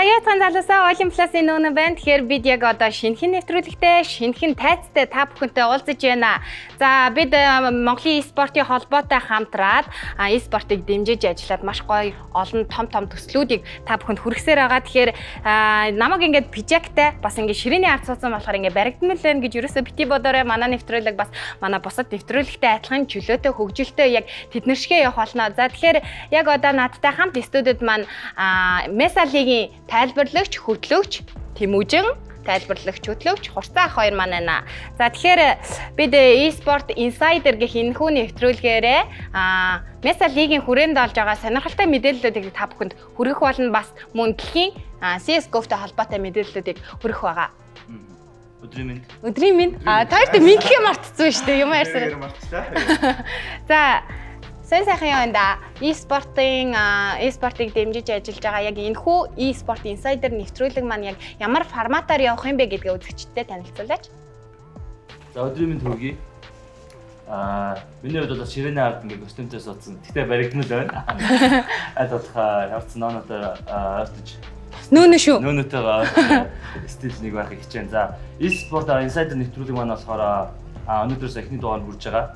яатхан залуусаа Олимпласын нүүнэн байна. Тэгэхээр бид яг одоо шинэхэн нэвтрүүлэгтэй, шинэхэн тайцтай та бүхэнтэй уулзаж байна. За бид Монголын e-спортын холбоотой хамтраад e-спортыг дэмжиж ажиллаад маш гоё олон том төслүүдийг та бүхэнд хүргэсээр байгаа. Тэгэхээр намайг ингээд пижактай бас ингээд ширээний ард суудсан болохоор ингээд баригдмал байна гэж ерөөсөө бити бодоорой. Манай нэвтрүүлэг бас манай бусад нэвтрүүлэгтэй адилхан чөлөөтэй хөгжилтэй яг тэднэр шигээ явах болно. За тэгэхээр яг одоо надтай хамт студид маань Mesa League-ийн тайлбарлагч, хөтлөгч Тэмүүжин, тайлбарлагч, хөтлөгч Хурцаа ах хоёр маань байна. За тэгэхээр бид e-sport insider гэх энэхүү нэвтрүүлгээрээ Mesa League-ийн хүрээнд олж байгаа сонирхолтой мэдээллүүдийг та бүхэнд хүргэх болно. Бас мөн дэлхийн CS:GO-тай холбоотой мэдээллүүдийг хүргэх байгаа. Өдрийн минь. Таарт минийхээ мартцсан шүү дээ. Юм ярьсаар. За сайхан юм да. E-спортыг дэмжиж ажиллаж байгаа яг энэхүү e-sport insider нэвтрүүлэг маань яг ямар форматаар явах юм бэ гэдгээ үзэгчдэд танилцуулаач. За өдрийн минь хүргэе. Миний хувьд бол ширээний ард ингээ костюмтэй суудсан. Тэгтээ баригдмал байна. Аль болох явцсан нооноор ойртож нүүнэ шүү. Нүүнэтэйгээ стил нэг байхыг хичээн. За e-sport insider нэвтрүүлэг маань болохоор өнөөдрөөс эхний дугаар хүрж байгаа.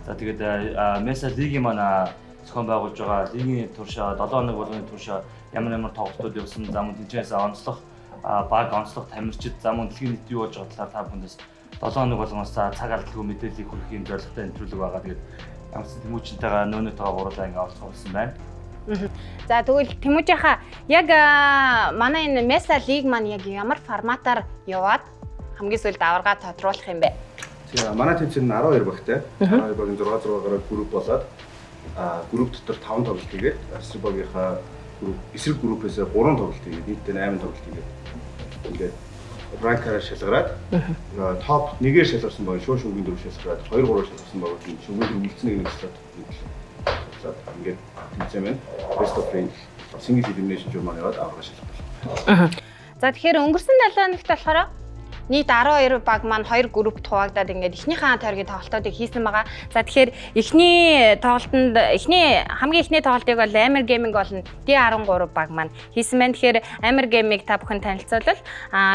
За тэгээд Mesa League-ийн маань зохион байгуулж байгаа лигийн туршаа 7 хоног болгоны туршаа ямар тоглолтууд явсан, за мөн тэнцээс онцлог баг онцлог тамирчид, за мөн дэлхийн нийт юу болж байгаа талаар та бүхэндээс 7 хоног болгоноос цаг алдалгүй мэдээллийг хүргэхийн зорилготой нэвтрүүлэг байгаа. Тэгээд ямар ч Тэмүүжинтэйгээ нөөнөтэйгээ гурлаа ингээ оролцох болсон байна. За тэгвэл Тэмүүжийнхаа яг манай энэ Mesa League маань яг ямар форматаар яваад хамгийн сүүлд аварга тодруулах юм бэ? Манай тэмцээн 12 багтай. 12 багийн 6-6-аар групп болоод групп дотор 5 тоглолт хийгээд эсрэг багийнхаа эсрэг группээс 3 тоглолт хийгээд нийтдээ 8 тоглолт хийгээд ингээд ранкаар шалгараад топ 1-ээр шалгарсан баг шүүхийн дөрөв шалгараад 2-3-аар шалгарсан баг шүүхийн үлдсэн нэг шалгараад ингээд тэмцээн байна. Best of 3 single elimination журмаар яваад аврага шалгарлаа. За тэгэхээр өнгөрсөн 7 хоногт болохоор нийт 12 баг маань 2 группт хуваагдаад ингээд эхнийхэн тойргийн тоглолтуудыг хийсэн байгаа. За тэгэхээр хамгийн эхний тоглолтыг бол Amir Gaming болон D13 баг маань хийсэн байна. Тэгэхээр Amir Gaming та бүхэн танилцуулбал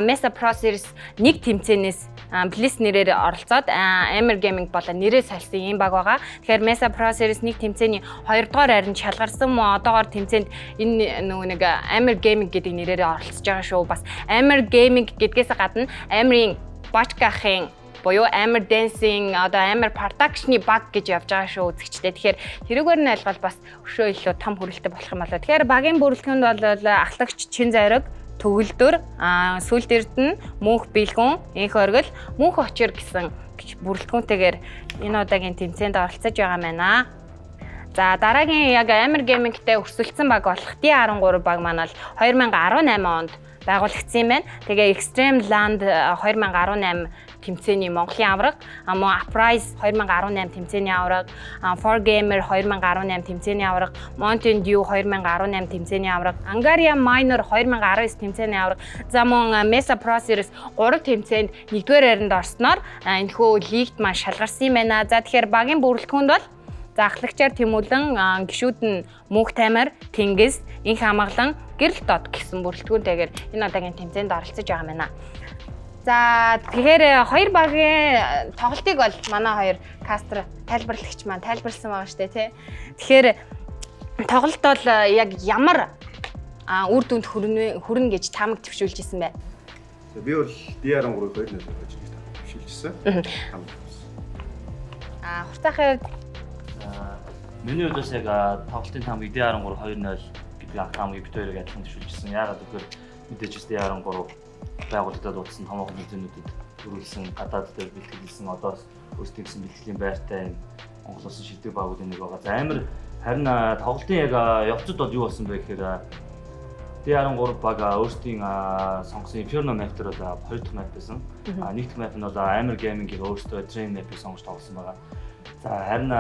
Mesa Pro Series 1 тэмцээнээс Bliss нэрээр оролцоод Amir Gaming болон нэрээ салсан юм баг байгаа. Тэгэхээр Mesa Pro Series 1 тэмцээний 2 дугаар харин шалгарсан одоогоор тэмцээнд энэ нэг Amir Gaming гэдэг нэрээр оролцож байгаа шүү. Бас Amir Gaming гэдгээс гадна Amir-ийн Бачкахын буюу Amir Dancing одоо Amir Production-ы баг гэж явж байгаа шүү үзэгчтэй. Тэгэхээр тэрүүгээр нь айлгал бас өшөө илүү том хүрээлттэй болох юм болоо. Тэгэхээр багийн бүрэлдэхүүнд бол ахлагч Чин Зориг, Төгөлдөр, Сүлд Эрдэнэ, Мөнх Бэлгүн, Энх Оргил, Мөнх Очир гэсэн бүрэлдэхүүнтэйгээр энэ удаагийн тэмцээнд оролцож байгаа байна. За дараагийн яг Amir Gaming-тэй өрсөлдсөн баг болох D13 баг маань бол 2018 онд байгуулагдсан юм байна. Тэгээ Extreme Land 2018 тэмцээний Монголын аварга, мөн Uprise 2018 тэмцээний аварга, 4Gamer 2018 тэмцээний аварга, Mountain Dew 2018 тэмцээний аварга, Angaria Minor 2019 тэмцээний аварга, за мөн Mesa Pro Series 3 тэмцээнд 1-р байранд орсноор энэхүү лигт маань шалгарсан юм байна. За тэгэхээр багийн бүрэлдэхүүнд бол ахлагчаар Тэмүүлэн, гишүүд нь Мөнх Тамир, Тэнгис, Энх Амгалан, Гэрэл Дод гэсэн бүрэлдэхүүнтэйгээр энэ удаагийн тэмцээнд оролцож байгаа юм байна. За тэгэхээр хоёр багийн тоглолтыг бол манай хоёр кастер тайлбарлагч маань тайлбарлсан байгаа шүү дээ, тий. Тэгэхээр тоглолт бол яг ямар үр дүнд хүрнэ гэж таамаг төвшүүлж ирсэн бэ? Би бол D13-ыг хоёр нөлөөлж төвшүүлжсэн. Хурцаахын миний хувьд бас яг тоглолтын таамаг D13 2-0 гэдэг таамгийг бид хоёрыг адилхан төвшүүлжсэн. Яагаад гэвэл мэдээж D13 байгууллагад дуудсан томоохон хэмжээнүүдэд төрүүлсэн гадаад дээр бэлтгэлсэн одоо өөрсдийн гэсэн бэлтгэлийн байртай Монгол улсын шилдэг багуудын нэг байгаа. За Амир харин тоглолтын яг явцад бол юу болсон бэ гэхээр D13 баг өөрсдийн сонгосон Inferno map дээр бол 2 дахь map байсан. Нэг дахь map нь бол Amir Gaming-ийн өөрсдөө Dream map-ыг сонгож тоглосон байгаа. За харин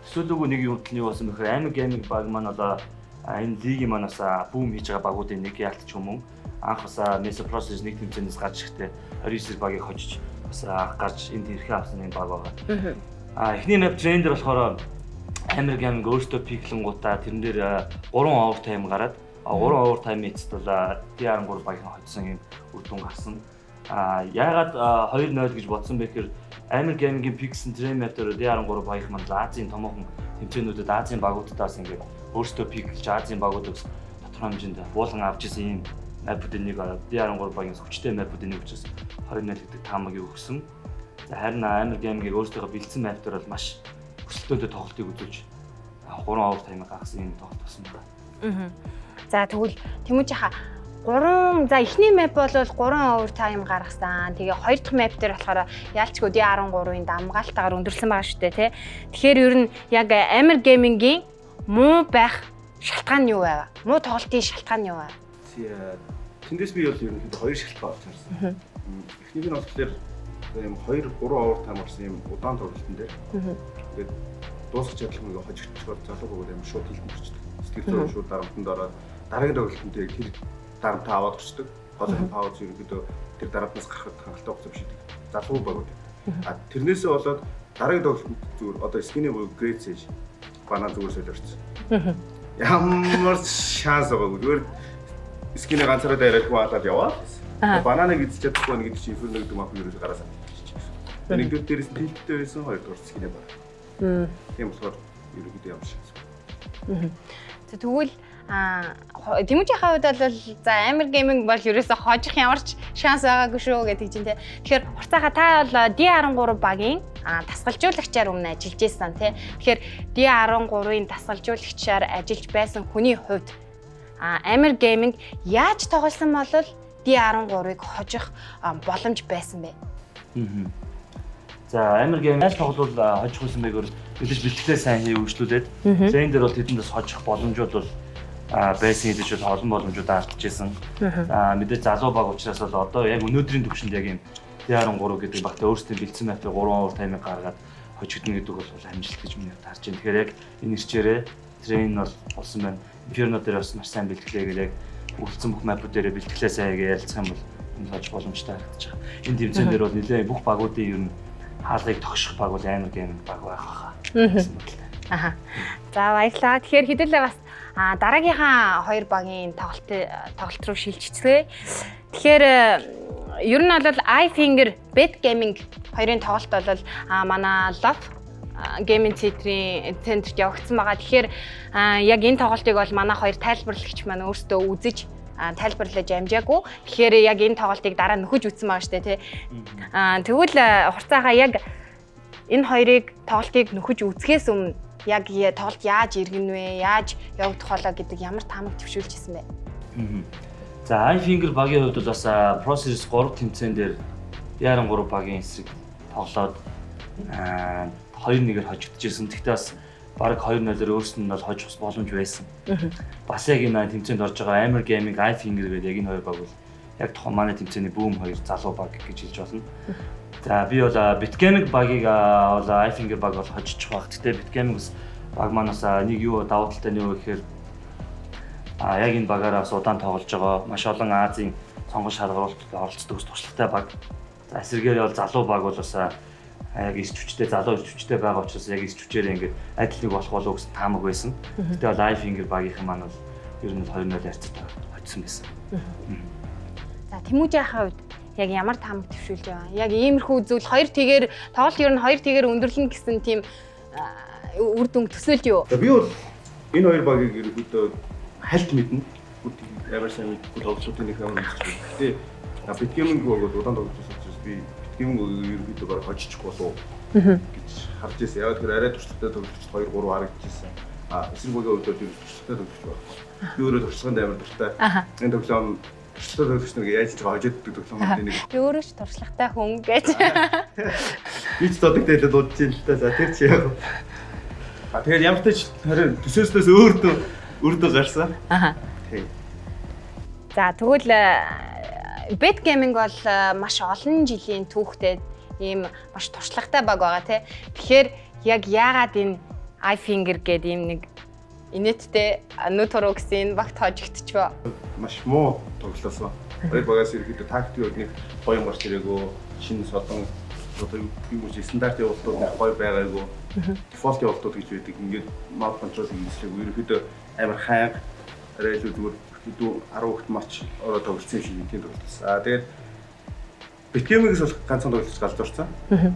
төсөөлөөгүй нэг юм юу болсон бэхээр Amir Gaming баг маань одоо энэ лигийн манаас бүүм хийж байгаа багуудын нэг яалтч хүмүүн анх бас Mesa Pro Series 1 тэмцээнээс гарч ирэхдээ 29 багийг хожиж бас гарч энд ирэхээ авсан нэг баг байгаа. Эхний map трендер болохоор Amir Gaming өөрсдөө пиклэнгуудаа тэрэн дээр 3 овертайм гараад 3 овертайм эцэд бол D13 багийн хоцсон юм үр дүн гарсан. Яагаад 2-0 гэж бодсон бэ гэхээр Amir Gaming-ийн Pixel Tremator D13 багийнх маань Азийн томоохон тэмцээнүүдэд Азийн багуудаас ингээд өөрсдөө пиклж Азийн багуудаас тодорхой хэмжээнд буулган авч ирсэн юм мапуудын нэг D13 багийн хүчтэй мапуудын нэг учраас 2-0 гэдэг таамаг өгсөн. За харин Amir Gaming-ийг өөрсдөө бэлдсэн маптар бол маш өсөлтөндөө тоглолтыг үзүүлж 3 овертаймыг гаргасан юм тоглолт болсон байна. За тэгвэл Тэмүүжийнхаа за эхний map бол 3 овертайм гаргасан. Тэгээ хоёр дахь map дээр болохоор яалчгүй D13-ийн дамгаалтаагаар өндөрлсөн байгаа шүү дээ, тий. Тэгэхээр ер нь яг Amir Gaming-ийн муу байх шалтгаан нь юу вэ? Муу тоглолтын шалтгаан нь юу вэ? Тэндээс би бол ерөнхийдөө хоёр шалтгаан олж харсан. Эхнийх нь болохоор ийм 2-3 овертайм гарсан юм удаан тоглолтын дээр. Тэгээд дуусах чадлагыг хожигдчиход залуу бөгөөд юм шууд хилэн орчдөг. Сэтгэл зүйн шууд дарамтанд ороод дараагийн тоглолтод тэр дарамтаа аваад орчдөг. Голын пауз ерөнхийдөө тэр дарамтнаас гарахад хангалттай хугацаа биш гэдэг. Залуу бөгөөд. Тэрнээсээ болоод дараагийн тоглолтод зүгээр одоо скины грейд сэж банаа зүгээр солиорсон. Ямар шанс байгаагүй. Зүгээр скины ганцаараа дайрах хаалаад яваа. Бананыг эзэж чадахгүй нэг чинь инферно гэдэг мап юу гараас авчихсан. Нэгдүгээр дээрээс тэлттэй байсан, хоёрдугаар скины баг. Тийм болохоор ерөөдөө ямар шанс. Тэгвэл Тэмүүжийнхаа хувьд бол за Amir Gaming бол ерөөсө хожих ямар ч шанс байгаагүй шүү гэдэг чинь тий. Тэгэхээр уртаахаа та бол D13 багийн тасгалжуулагчаар өмнө ажиллаж байсан тий. Тэгэхээр D13-ын тасгалжуулагчаар ажиллаж байсан хүний хувьд Amir Gaming яаж тоглосон бол D13-ыг хожих боломж байсан бэ? За Amir Gaming яаж тоглол хожих байсан бэ гэвэл мэдээж бэлтгэлээ сайн хий үйлчлүүлээд зэн дээр бол тэдэндээс хожих боломжууд бол байсан хэдиж бол олон боломжууд алдчихсан. Мэдээж залуу баг учраас бол одоо яг өнөөдрийн төвшөнд яг юм D13 гэдэг багтаа өөрсдөө бэлдсэн мапыг 3 овертаймыг гаргаад хожигдно гэдэг бол амжилт гэж миний харж байна. Тэгэхээр яг энэ ирчээрээ трейн бол болсон байна. Inferno дээр бас маш сайн бэлтгэлээ гэдэг яг үлдсэн бүх мапууд дээр бэлтгэлээ сайн ярилцах юм бол энэ хожих боломжтой харагдаж байгаа. Энэ тэмцээн дээр бол нэлээд бүх багуудын ер нь хаалгыг тогших баг бол Amir Gaming баг байх хаа. За баярлалаа. Тэгэхээр хэдүүлээ бас дараагийнхаа хоёр багийн тоглолт руу шилжчихлээ. Тэгэхээр ер нь бол iFinger, Bet Gaming хоёрын тоглолт бол манай Love Gaming центрт явагдсан байгаа. Тэгэхээр яг энэ тоглолтыг бол манай хоёр тайлбарлагч маань өөрсдөө үзэж тайлбарлаж амжаагүй. Тэгэхээр яг энэ тоглолтыг дараа нөхөж үзсэн байгаа шүү дээ, тий. Тэгвэл хурцаахаа яг энэ хоёрыг тоглолтыг нөхөж үзэхээс өмнө яг тоглолт яаж иргэн вэ? Яаж явагдах болоо гэдэг ямар таамаг төвшүүлж ирсэн бэ? За iFinger багийн хувьд бол бас Pro Series 3 тэмцээн дээр D13 багийн эсрэг тоглоод 2-1-ээр хожигдчихсэн. Гэхдээ бас бараг 2-0-ээр өөрсөнд нь бол хожих боломж байсан. Бас яг энэ тэмцээнд орж байгаа Amir Gaming, iFinger гэдэг яг энэ хоёр баг бол яг тухайн манай тэмцээний бүүм хоёр залуу баг гэж хэлж болно. За би бол Bet Gaming багийг бол iFinger баг бол хожиж байгаа. Гэхдээ Bet Gaming баг манаас нэг юу давуу талтай нь юу гэхээр яг энэ багаараа удаан тоглож байгаа. Маш олон Азийн сонгон шалгаруулалтад оролцдог туршлагатай баг. За эсрэгээр бол залуу баг бол бас яг ирч хүчтэй залуу ирч хүчтэй байгаа учраас яг ирч хүчээр ингээд адил нэг болох болов гэсэн таамаг байсан. Гэтэл бол iFinger багийнхан маань бол ер нь 2-0 ярцтай хоцсон байсан. За Тэмүүжийнхаа хувьд яг ямар таамаг төвшүүлж байгаа? Яг иймэрхүү зүйл хоёр тэгээр тоглолт ер нь хоёр тэгээр өндөрлөн гэсэн тийм үр дүн төсөөлж юу? Би бол энэ хоёр багийг ерөөдөө хальт мэднэ. Ямар сайн мэдгүй тоглолтын нэг юм үзэж байна. Гэтэ Bet Gaming бол удаан тоглож байсан учраас би Bet Gaming ерөөдөө баг хожиж болов гэж харж байсан. Яг тэр арай туршлагатай тоглогч 2-3 харагдчихсан. Эсрэг багийн хувьд бол туршлагатай тоглож байна. Би өөрөө туршлаганд амар дуртай. Энэ тоглоом туршлагатай тоглогч нар яаж ч хожоод идэх тоглоомын нэг. Би өөрөө ч туршлагатай хүн гэж. Би ч додогтэй л дуудаж ин л та. За тэр чи яг. Тэгэхээр ямар ч харин төсөөснөөс өөртөө гарсан. Тийм. За тэгвэл Bet Gaming бол маш олон жилийн түүхтэй ийм маш туршлагатай баг байгаа тий. Тэгэхээр яг яагаад энэ iFinger гэдэг ийм нэг инээдтэй нөтөрөө гэсэн багт хожигдчихвэ? Маш муу тоглолсон. Хоёр багаас ирэхэд тактикийн нэг гоё юм гарч ирээгүй, шинэ содон одоо юу гэж стандартын явуултууд нэг гоё байгаагүй. Дефолт явуултууд гэж байдаг. Ингээд mouse control хийсээг ерөөхдөө амар хайг арай илүү зүгээр хэдүү 10 хүүхэд матч ороо тоглосон шиг нэгэн тоглолцсон. Тэгээд Бэтгэмигээс бол ганцхан тоглож галзуурсан.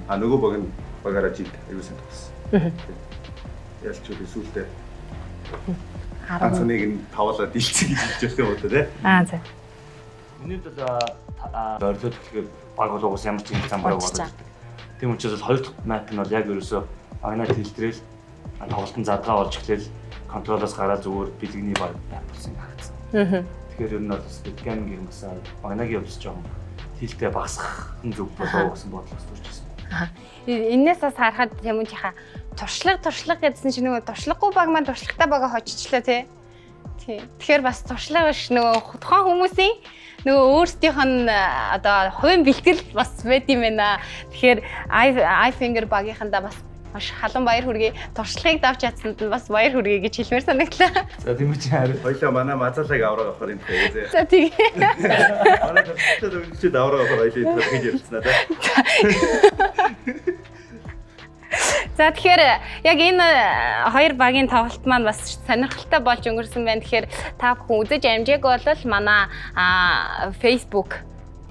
Нөгөө баг нь багаараа жид аюулсан тоглосон. Ялч үгүй сүултээ. Ганцхан нэг нь тавлаад дийлцэг гэж хэлж байсан юм уу те. За. Миний бол ойрлоод тэгэхээр баг бол уус ямар ч юм зам баг болдог. Тийм учраас хоёр дахь мап нь бол яг ерөөсөө агнаа тэлтрэл тоглолтын задгаа олж эхлээл контролоос гараад зүгээр бэлгэний баг болсон харагдсан. Тэгэхээр ер нь бол Бэтгэмиг юм басаа агнагийн явц жоохон хилтэй багасгах нь зүг болоо гэсэн бодлоос төрж ирсэн. Энээс бас харахад Тэмүүжийнхаа туршлага гэдсэн чинь нөгөө туршлагагүй баг маань туршлагатай бага хожичлаа тий. Тэгэхээр бас туршлага биш нөгөө тухайн хүмүүсийн нөгөө өөрсдийнх нь одоо хувийн бэлтгэл бас байд юм байна. Тэгэхээр iFinger багийнхандаа бас маш халуун баяр хүргэе. Туршлагыг давж чадсанд нь бас баяр хүргэе гэж хэлмээр санагдлаа. За тийм үү харин Хоёлаа манай мазалаг авраг авахар юм тэгээ. За тийм. Манай туршлагатай өгчөд авраг авахар хоёлаа энэ гэж ярьсан аа. За тэгэхээр яг энэ хоёр багийн тоглолт маань бас сонирхолтой болж өнгөрсөн байна. Тэгэхээр та бүхэн үзэж амжаагүй бол манай Facebook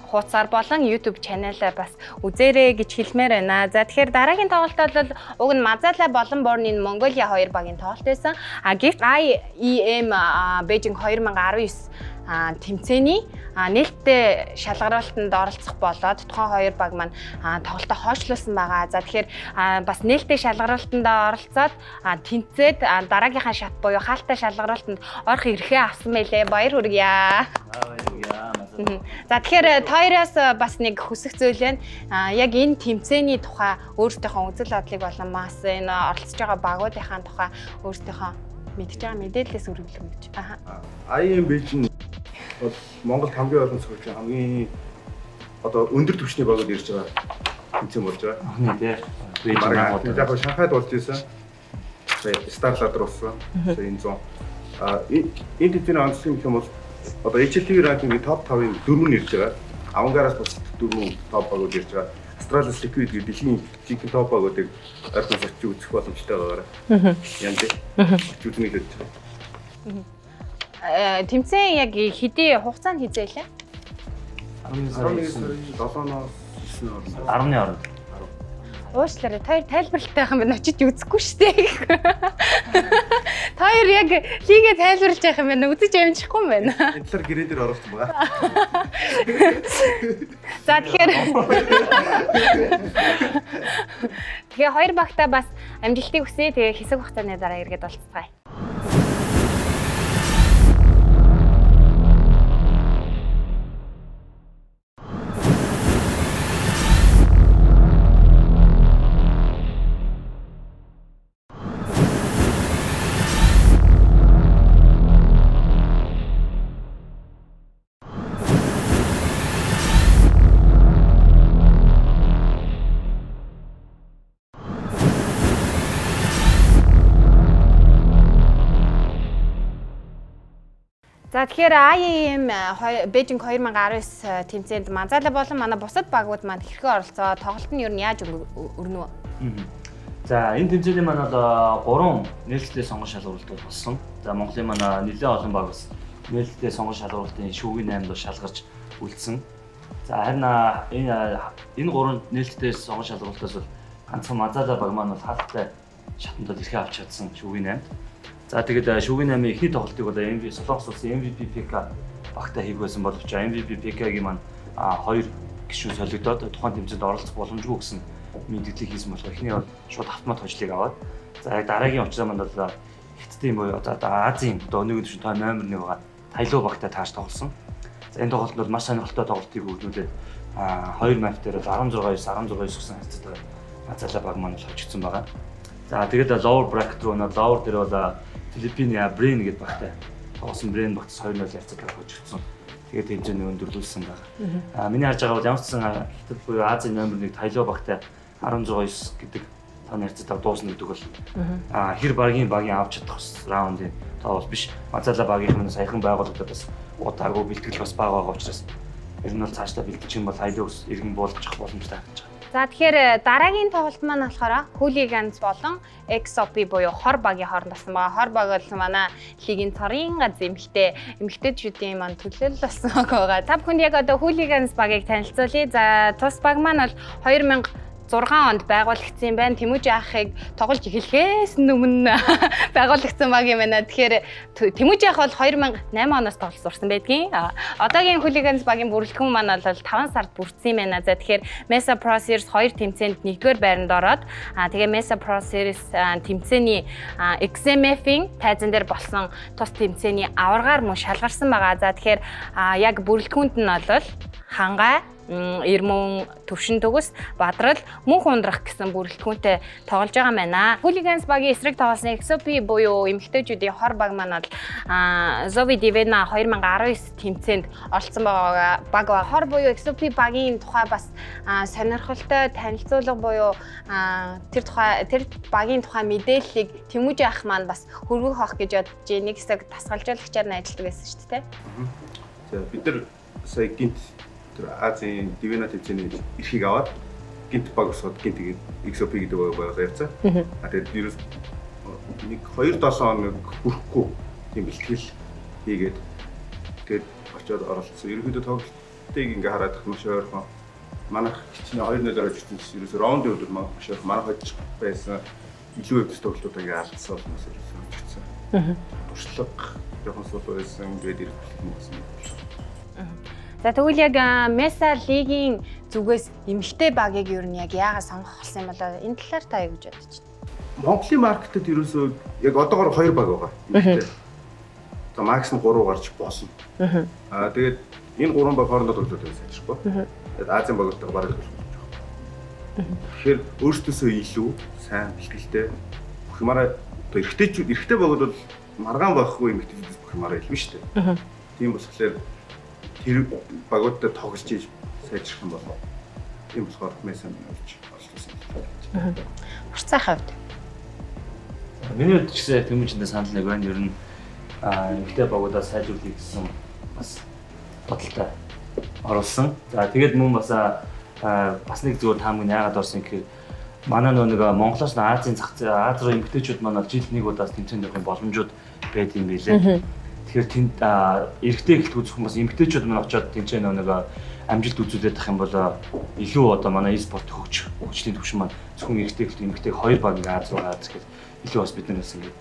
хуудасаар болон YouTube channel-аар бас үзээрэй гэж хэлмээр байна. За тэгэхээр дараагийн тоглолт бол уг нь Мазала болон Born-ийн Mongolia хоёр багийн тоглолт байсан. Гэвч IEM Beijing 2019 тэмцээний нээлттэй шалгаруулалтанд оролцох болоод тухайн хоёр баг маань тоглолтоо хойшлуулсан байгаа. За тэгэхээр бас нээлттэй шалгаруулалтанд оролцоод тэнцээд дараагийнхаа шат буюу хаалттай шалгаруулалтанд орох эрхээ авсан мэлээ. Баяр хүргье. За тэгэхээр тооёроос бас нэг хүсэх зүйл байна. Яг энэ тэмцээний тухай өөрсдийнхөө үзэл бодлыг болон бас энэ оролцож байгаа багуудынхаа тухай өөрсдийнхөө мэдж байгаа мэдээлэлээс үргэлжлэх гэж. IEM Beijing бол Монголд хамгийн олон цогц хамгийн одоо өндөр түвшний багууд ирж байгаа тэмцээн болж байгаа. Ахны тий. Яг Шанхайд болж ирсэн. Старлаад орсон. Энэ 100. Энэ тэмцээний онцлог юм бол одоо HLTV ранкингийн топ 5-ын 4 нь ирж байгаа. Авангараас бас 4 топ багууд ирж байгаа. Astralis Liquid гэдэг дэлхийн жинхэнэ топ багуудыг ойртноос очиж үзэх боломжтой байгаараа. Ян тий. Үзмэл гэж байна. Тэмцээн яг хэдий хугацаанд хийзээ лээ? 11 сарын 7-оос 9-нд 10-ны оронд. Уушлаарай, та хоёр тайлбарлалтай байх юм байна. Очиж үзэхгүй шүү дээ. Та хоёр яг лигээ тайлбарлаж явах юм байна. Үзэж амжихгүй юм байна. Энэ талаар гэрээдэр оруулсан байгаа. За тэгэхээр хоёр багтаа бас амжилтыг хүсье. Тэгээ хэсэг хугацааны дараа эргээд болцгаая. За тэгэхээр IEM Beijing 2019 тэмцээнд Мазала болон манай бусад багууд маань хэрхэн оролцоо, тоглолт нь юу нь яаж өрнө вэ? За энэ тэмцээний маань бол 3 нээлттэй сонгон шалгуулалт болсон. За Монголын маань нэлээд олон баг бас нээлттэй сонгон шалгуулалтын шүүгийн 8-д шалгарч үлдсэн. За харин энэ 3 нээлттэй сонгон шалгуулалтаас бол ганцхан Мазала баг маань бол хаалттай шатанд ирхээ авч чадсан шүүгийн 8-д. За тэгээд шүүгийн 8-ийн эхний тоглолтыг бол Солонгос улсын MVP PK багтаа хийх байсан боловч MVP PK-гийн маань 2 гишүүн солигдоод тухайн тэмцээнд оролцох боломжгүй гэсэн мэдээлэл хийсэн болохоор эхний бол шууд автомат хожлыг аваад за яг дараагийн очроо манд бол Хятадын буюу одоо Азийн одоо өнөөгийн түвшин номер 1 байгаа Тайлуу багтаа тааш тоглосон. За энэ тоглолтод бол маш сонирхолтой тоглолтыг өгүүлээд 2 мап дээр 16-9 гэсэн харьцаатай Мазала баг маань хожигдсон байгаа. За тэгээд lower bracket руу lower дээр бол Филиппиний Brain гэдэг багтай тоглосон Brain багтас 2-0 ярцдаг хожигдсон. Тэгээд хэмжээний өндөрлүүлсэн байгаа. Миний харж байгаа бол ямар ч сан Хятад буюу Азийн номер 1 Тайлуу багтай 16-9 гэдэг тань ярцдаг дуусна гэдэг бол хэр багийн авч чадах раундын тоо бол биш. Мазала багийнхан саяхан байгуулагдаад бас удаагүй бэлтгэл бас бага байгаа учраас ер нь бол цаашдаа бэлтгэж юм бол Тайлуу иргэн буулгах боломжтой харагдаж байгаа. За тэгэхээр дараагийн тоглолт маань болохоор Hooligans болон XOP буюу хор багийн хооронд болсон байгаа. Хор баг бол манай лигийн цорын ганц эмэгтэйчүүдийн маань төлөөлөл болсон байгаа. Та бүхэнд яг одоо Hooligans багийг танилцуулъя. За тус баг маань бол 2006 онд байгуулагдсан байна. Тэмүүжи ахыг тоглож эхлэхээс өмнө байгуулагдсан баг юм байна. Тэгэхээр Тэмүүжи ах бол 2008 оноос тоглож сурсан байдгийн. Одоогийн Hooligans багийн бүрэлдэхүүн маань бол 5 сард бүрдсэн юм байна. За тэгэхээр Mesa Pro Series 2 тэмцээнд 1-р байранд ороод тэгээ Mesa Pro Series тэмцээний XMF-ийн тайзан дээр болсон тус тэмцээний аваргаар мөн шалгарсан байгаа. За тэгэхээр яг бүрэлдэхүүнд нь бол хангай Ирмөн төвшин төгс Бадрал мөнх ундрах гэсэн бүрэлдэхүүнтэй тоглож байгаа юм байна. Hooligans багийн эсрэг тоглосон XOP буюу эмэгтэйчүүдийн хор баг маань бол Zovi Divina 2019 тэмцээнд оролцсон байгаа баг ба хор буюу XOP багийн тухай бас сонирхолтой танилцуулга буюу тэр багийн тухай мэдээллийг Тэмүүжи ах маань бас хөрвөх авах гэж бодож нэг хэсэг тасгалжуулагчаар нь ажилладаг байсан шүү дээ. За бид нар сая гинт Азийн Divina тэмцээний эрхийг аваад гинт баг усод гинт тэгээд XOP гэдэг байгалаа явцаа. Тэгээд вирус 1-2-7 хоног хүрэхгүй тийм бэлтгэл хийгээд тэгээд очиод оролцсон. Ерөнхийдөө тоглолтыг ингээ хараад маш ойрхон манайх хичнээн 2-0-оор очсон. Ерөөсөө раундын өдөр маш ойрхон манайх хожих байсан илүү өвдөс тоглолтуудаа ингээ алдсан болохоос ерөөсөө очсон. Туршлага жоохон сул байсан. Тэгээд ирэх болсон. За тэгвэл яг Mesa лигийн зүгээс эмэгтэй багийг юу нь яг яагаад сонгох болсон юм болоо энэ талаар та юу гэж бодож байна? Монголын маркетад ерөөсөө яг одоогоор 2 баг байгаа. Эмэгтэй. За максимум 3 гарч болно. Тэгээд энэ 3 баг хоорондоо тоглоод байсан ажихгүй. Тэгээд Азийн багуудтай бараг төлөв болж байгаа. Тэгэхээр өөрсдөөсөө илүү сайн бэлтгэлтэй бүх юмараа эрэгтэй багууд бол маргаан байхгүй эмэгтэйчүүдээс бүх юмараа илүү шүү дээ. Тийм болохоор тэр багуудтай тоглож сайжрах юм болов. Тийм болохоор Mesa болж олсон. Урцаа хавьд. Миний хувьд ч гэсэн Тэмүүжиндээ санал нэг байна. Ер нь эмэгтэй багуудаа сайжруулах гэсэн бас бодолтой оруулсан. За тэгээд мөн бас нэг зүгээр таамаг яагаад орсон гэхээр манай нэг Монголоос Азийн Аз руу эмэгтэйчүүд маань жил нэг удаас тэмцээнд явах боломжууд байд юм билээ. Тэгэхээр тэнд эрэгтэй ихт үзэх хүмүүс эмэгтэйчүүд маань очиод тэнцээ нэг амжилт үзүүлээд ах юм бол илүү одоо манай e-спорт хөгжлийн түвшин маань зөвхөн эрэгтэй ихт эмэгтэй хоёр баг ингээ Аз руу хаад ирэхэд илүү бас бид нараас ингээ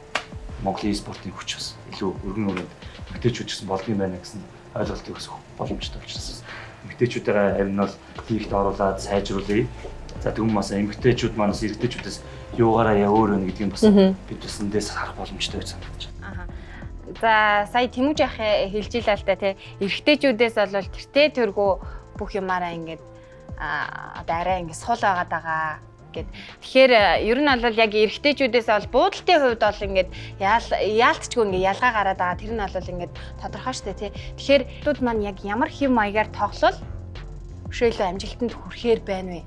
Монголын e-спортын хүч бас илүү өргөн өргөнд эмэгтэйчүүд гэсэн болдго юм байна гэсэн ойлголтыг бас боломжтой болчихсон. Эмэгтэйчүүдээ харин бол тийхт оруулаад сайжруулъя. За тэгвэл бас эмэгтэйчүүд манаас эрэгтэйчүүдээс юугаараа өөр вэ гэдгийг бас бид бас эндээс харах боломжтой гэж санагдаж байна. За сая Тэмүүжи ах хэлж илаа л да тий. Эрэгтэйчүүдээс бол тэртээ тэргүй бүх юмараа ингээд одоо арай ингээд сул байгаад байгаа гэд. Тэгэхээр ер нь бол яг эрэгтэйчүүдээс бол буудалтын хувьд бол ингээд яалтчгүй ингээд ялгаа гараад байгаа. Тэр нь бол ингээд тодорхой шүү дээ тий. Тэгэхээр хүмүүс маань яг ямар хэв маягаар тоглол өшөөлөө амжилтанд хүрэхээр байна вэ?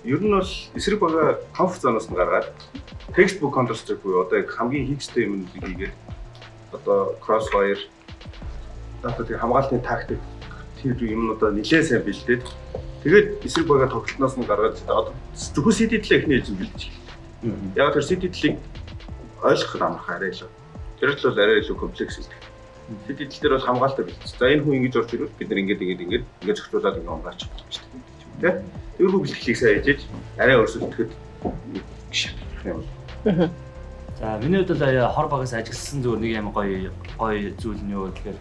Ер нь бол эсрэг бага комфорт зоноос нь гаргаад textbook Counter Strike буюу одоо яг хамгийн хийгчтэй юмнуудыг хийгээд одоо Crossfire одоо хамгаалтын тактик тэр юмнуудаа нэлээд сайн бэлдээд тэгээд эсрэг бага тоглолтноос нь гаргаад одоо зөвхөн CT-тлээ ихний эзэн бэлдэж эхэллээ. Яг тэр CT-тлийг ойлгох амархан арай илүү. Тэр л бол арай илүү комплекс хэлдэг. CT-тл дээр бол хамгаалалтаа бэлдэж. За энэ хүн ингэж орж ирвэл бид нар ингэж зохицуулаад ингэ хамгаач болж байна. Тэ? Тэрхүү бэлтгэлийг сайн хийж арай өрсөлдөхэд гişх юм. За миний хувьд бол хор багаас ажилласан зүгээр нэг юм гоё зүйл нь юу гэхээр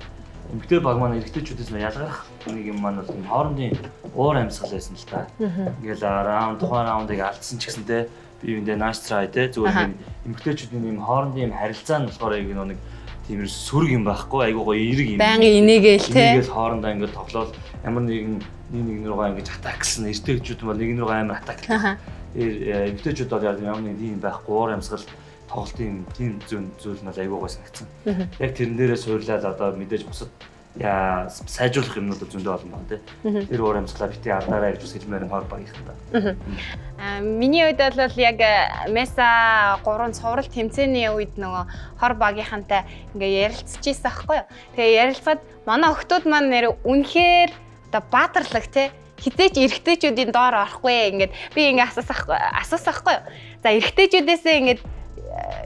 эмэгтэй баг маань эрэгтэйчүүдээс ялгарх нэг юм маань бол хоорондын уур амьсгал байсан л та. Ингээл тухайн раундыг алдсан ч гэсэнтэй би юундээ nice try те зүгээр эмэгтэйчүүдийн юм хоорондын юм харилцаа нь болохоор яг нэг тийм сүрэг юм байхгүй айгуу гоё эерэг юм. Байнгын инээгээл те. Инээгээл хоорондоо ингээд тоглоод ямар нэгэн руугаа ингэж атак гэсэн эрэгтэйчүүд бол нэг руугаа амар атак. Эмэгтэйчүүд бол ямар нэг тийм байхгүй уур амьсгал тоглолтын тийм зүйл нь айгуу гоё санагдсан. Яг тэрэн дээрээ суурлаад одоо мэдээж бусад сайжруулах юмнууд зөндөө олон байна тий. Тэр уур амьсгалаа бити ардаараа гэж хэлмээр хор багийнхан да. Миний үед бол яг Mesa 3 цуврал тэмцээний үед нөгөө хор багийнхантай ингээ ярилцчихсан байхгүй юу. Тэгээ ярилцаад манай охтууд маань нэр үнэхээр одоо баатарлаг тий хизээч эрэгтэйчүүдийн доор орохгүй ингээд би ингээд асуусахгүй юу. За эрэгтэйчүүдээсээ ингээд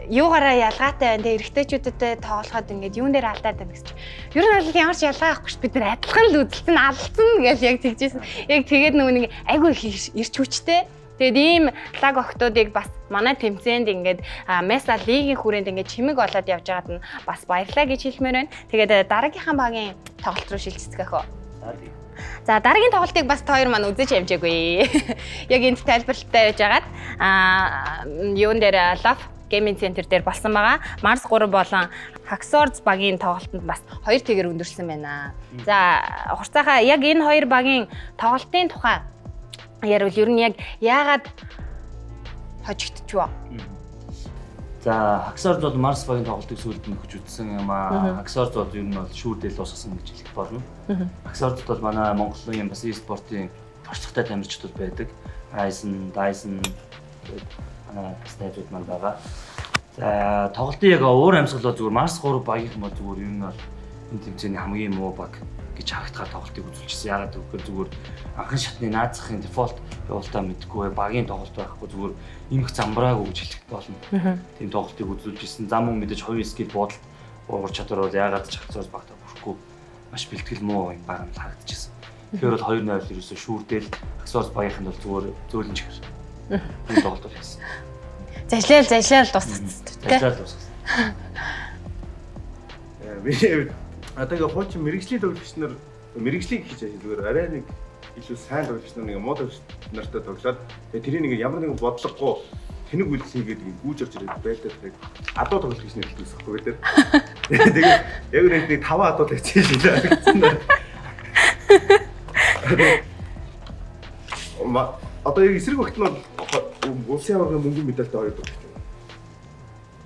юугаараа ялгаатай байна те эрэгтэйчүүдтэй тоглоход ингээд юун дээр алдаад байна гэж. Ер нь бол ямар ч ялгаа байхгүй шүү. Бид нар адилхан л үзэлцэн алдсан гэж яг тэгжсэн. Яг тэгээд нөгөө нэг айгүй ирч хүчтэй. Тэгээд ийм лаг охтуудыг бас манай тэмцээнд ингээд Меса лигийн хүрээнд ингээд чимэг болоод явж байгаад нь бас баярлалаа гэж хэлмээр байна. Тэгээд дараагийнхаа багийн тоглолт руу шилжицгээх үү. За дараагийн тоглолтыг бас та хоёр маань үзэж амжаагүй. Яг энд тайлбарлалтаа яаж агаад юун дээр Love Gaming Center дээр болсон байгаа. Mars 3 болон Haxords багийн тоглолтод бас 2 тэгэр өндөрсөн байна. За хурцаахаа яг энэ хоёр багийн тоглолтын тухай ярил ер нь яг яагаад хожигдчихваа. За Haxords бол Mars багийн тоглолтыг сүүлд нь өгч үзсэн юм аа. Haxords бол ер нь бол шүүрдэл дуусгасан гэж хэлэх болно. Haxords бол манай Монголын бас e-спортын туршлагатай тамирчдууд байдаг. Dyson стадиуд маань байгаа. За тоглолтын яг уур амьсгал бол зүгээр Mars 3 багийнхан бол зүгээр ер нь бол энэ тэмцээний хамгийн муу баг гэж харагдахаар тоглолтыг үзүүлчихсэн. Яагаад гэвэл зүгээр анхан шатны наазахын дефолт явуултаа мэдгүй багийн тоглолт байхгүй зүгээр имх замбраагүй гэж хэлэх болно. Тийм тоглолтыг үзүүлжсэн. Зам мөн мэдээж хоёр скил буудалд уур чадвар бол яагаад ч хацаас багтаа бүрхгүй маш бэлтгэл муу юм баг нь харагдчихсан. Тэгэхээр бол 2-0 ерөөсөө шүүрдэл Haxords багийнхан бол зүгээр зөөлөн чихэр. Энэ тоглолт бол хийсэн. Зажлал дууссан. Зажлал дууссан. Би одоо ингээ хуучин мэрэгжлийн тоглогч нар мэрэгжлийг хийж зүгээр арай нэг илүү сайн тоглогч нар нэг муу тоглогч нартай тоглоод тэгээ тэрийг нэг ямар нэгэн бодлогогүй тэнэг үйлс хийгээд гүүж орж ирээд байлдаад тэгээд адуу тоглогч гэж нэрлэсэн байхгүй бид нар. Тэгээд яг нэг 5 адуу тавьчихсан шилээ харагдсан. Одоо яг эсрэг багт нь улсын аваргын мөнгөний медальтай хоёр тоглогч.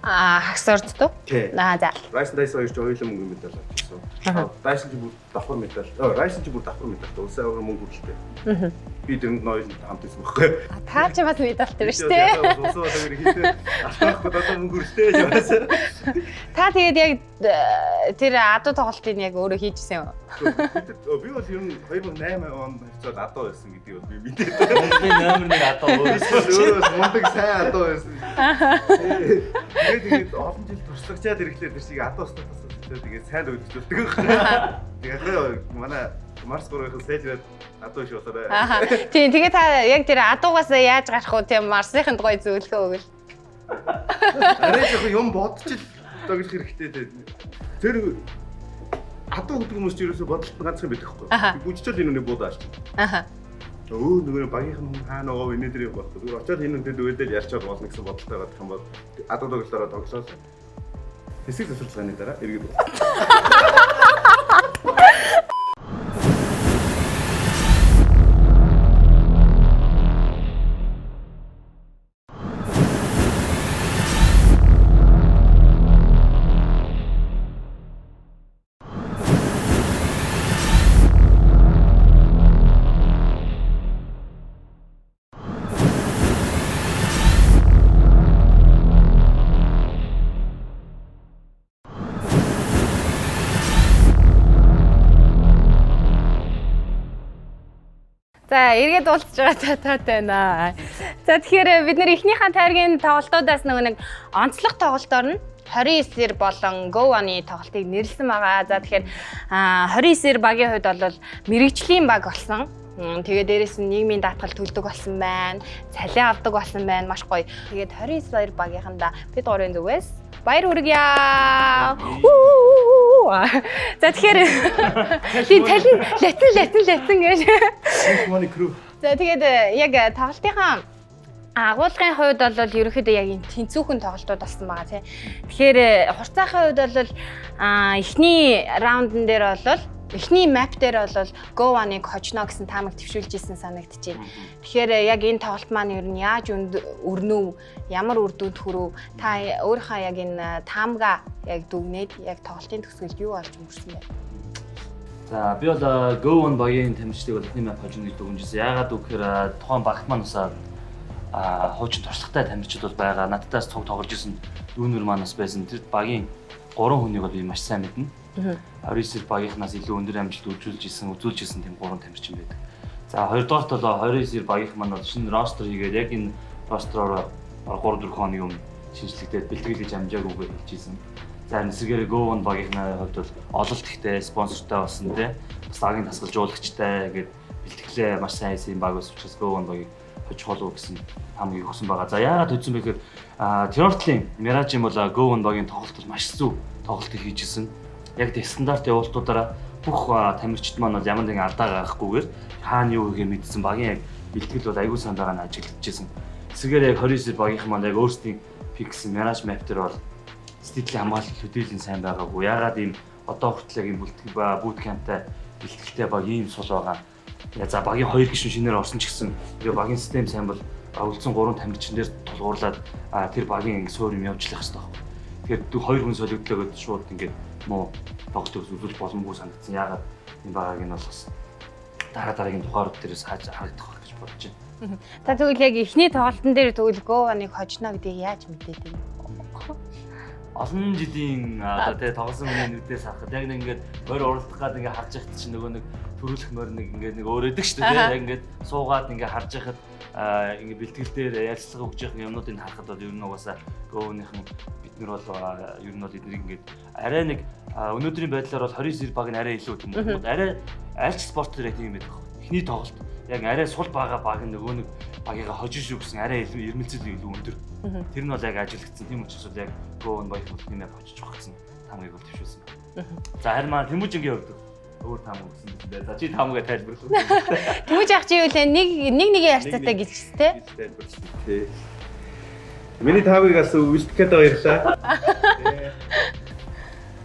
Haxords дөө. За. Dyson хоёр ч хоёулаа мөнгөний медаль авчихсан. Dyson ч бүр давхар медаль. Dyson ч бүр давхар медальтай. Улсын аваргын мөнгө хүрэлтэй. Би тэрэнд ноёл хамт байсан байхгүй. Та ч бас медальтай биш тий. Улсын аваргын хийхдээ алтаахгүй одоо мөнгө хүрэлтэй яваас. Та тэгээд яг тэр адуу тоглолтыг яг өөрөө хийжсэн юм. Би бол ер нь 2008 онд хавцаад адуу байсан гэдгийг бол би мэдээ. Монголын номер 1 адуу өөрөө мундаг сайн адуу байсан. Тэгээд олон жил туршлагачаад ирэхлээр тэр шиг адуу статус тэгээд сайн өгдөгчүүлдэг. Тэгээд манай Mars 3-ын сайжраад адуу шиг болоорой. Тийм тэгээд та яг тэр адуугаас яаж гарах вэ? Тийм Mars-ын гоё зөвлөгөө өгөл. Арай яг юм бодчих тоглох хэрэгтэй. Тэр адуу гэдэг хүмүүс ч ерөөсө бодолт нь ганцхан байдаг байхгүй. Би бүжчэл энэ үнийг буудаач. Нөгөө багийнхан хаана байгаа вэ нэ болох. Зүгээр очиод энэ үнэд өгөөл ярьчаад болно гэсэн бодолтой байгаа юм бол адуу тоглолтоор тоглосоо. Хэсэг засварлагын дараа эргээд. За эргээд уулзж байгаа таатай байна. За тэгэхээр бид нэр эхнийхэн тайргийн тоглолтуудаас нэг онцлог тоглолтоор нь 29-эр болон Go One-ы тоглолтыг нэрлсэн байгаа. За тэгэхээр 29-эр багийн хувьд бол мэрэгжлийн баг болсон. Тэгээд дээрэс нь нийгмийн даатгал төлдөг болсон байна. Цалин авдаг болсон байна. Маш гоё. Тэгээд 29 багийнхандаа бид гурийн зүгээс баяр хүргье. За тэгэхээр тийм латин гэж. За тэгээд яг тоглолтынхаа агуулгын хувьд бол ерөнхийдөө яг энэ тэнцүүхэн тоглолтууд болсон байгаа тийм. Тэгэхээр хурцаахын хувьд бол эхний раундн дээр бол эхний map дээр бол Go One-ыг хожно гэсэн таамаг төвшүүлж исэн санагдчихэв. Тэгэхээр яг энэ тоглолт маань ер нь яаж өрнөв, ямар үр дүнд хүрв, та өөрийнхөө яг энэ таамгаа яг дүгнээд яг тоглолтын төгсгөлд юу болж өнгөрсөн бэ? За би бол Go One багийн тамирчдыг бол эхний map хожно гэж дүгнэжсэн. Яагаад гэвэл тухайн багт маань усаад хуучин туршлагатай тамирчид бол байгаа. Надтаас цуг тоглож исэн дүүнэр манаас байсан. Тэр багийн 3 хүнийг бол би маш сайн мэднэ. 29 багийнхнаас илүү өндөр амжилт үзүүлж исэн тийм 3 тамирчин байдаг. За хоёрдугаарт бол 29 багийнх маань бол шинэ ростер хийгээд яг энэ ростероор 3-4 хоногийн өмнө шинжлэхдээ бэлтгэл хийж амжаагүйгээр хэлжсэн. За нэсгээрээ Go One багийнхны хувьд бол ололт ихтэй спонсортой болсон тий. Бас багийн тасгалжуулагчтай гээд бэлтгэлээ маш сайн хийсэн баг ус учраас Go One багийг хожих болов гэсэн хамгийн өгсөн байгаа. За яагаад үзсэн бэ гэхээр Turtle-ийн Mirage юм бол Go One багийн тоглолт бол маш зөв тоглолт хийжсэн. Яг тэг стандарт явуултуудаараа бүх тамирчид маань бол ямар нэгэн алдаа гаргахгүйгээр хаана юу хийгээ мэдсэн багийн яг бэлтгэл бол аягүй сайн байгаа нь ажиглажсэн. Эсвэргээр яг 29 багийнх маань яг өөрсдийн фикс Mirage map дээр бол стилийн хамгаалалт хөдөлгөөний сайн байгаагүй. Яагаад ийм одоо хүртэл яг ийм бүлтгэл ба bootcamp-тай бэлтгэлтэй баг ийм сул байгаа. За багийн 2 гишүүн шинээр орсон ч гэсэн тэгээ багийн систем сайн бол үлдсэн 3 тамирчин дээр тулгуурлаад тэр багийн суур юм явуулах хэрэгтэй байна. Тэгэхээр 2 хүн солигдлоо гэдээ шууд ингээд муу тоглолт үзүүлж боломгүй санагдсан. Яагаад энэ багийг нь бол бас дараагийн тухайрууд дээрээс харагдах байх гэж бодож байна. Та тэгвэл яг эхний тоглолтын дээр тэгвэл Go One-ыг хожно гэдгийг яаж мэдээд юм? Олон жилийн одоо тэгээ тоглосон хүний нүдээс харахад яг нэг ингээд морь уралдах гад ингээд харж байхад чинь нөгөө нэг төрүүлэх морь нэг ингээд нэг өөрөөдөг шүү дээ. Яг ингээд суугаад ингээд харж байхад ингээд бэлтгэл дээр ярилцлага өгч явах юмнуудыг харахад бол ер нь угаасаа Go One-ийн бид нар бол ер нь бол эднийг ингээд арай нэг өнөөдрийн байдлаар бол 29 баг нь арай илүү юм. Арай альч спорт дээр тийм байдаг. Эхний тоглолт яг арай сул байгаа баг нөгөө нэг багийгаа хожиж шүү гэсэн арай илүү ирмэлцэл илүү өндөр. Тэр нь бол яг ажиглагдсан. Тийм учраас бол яг Go One багийнх нь нэмээ бочиж байгаа гэсэн тамгыг бол төвшүүлсэн. За харин маань Тэмүүжингийн хувьд өөр тамга гэсэн юм байна. За чи тамгаа тайлбарлах. Тэмүүж ах чи юу лээ нэг харьцаатай гэлжсэн те. Тайлбарласан тий. Миний тамгыг бас үлдэхэд баярлаа.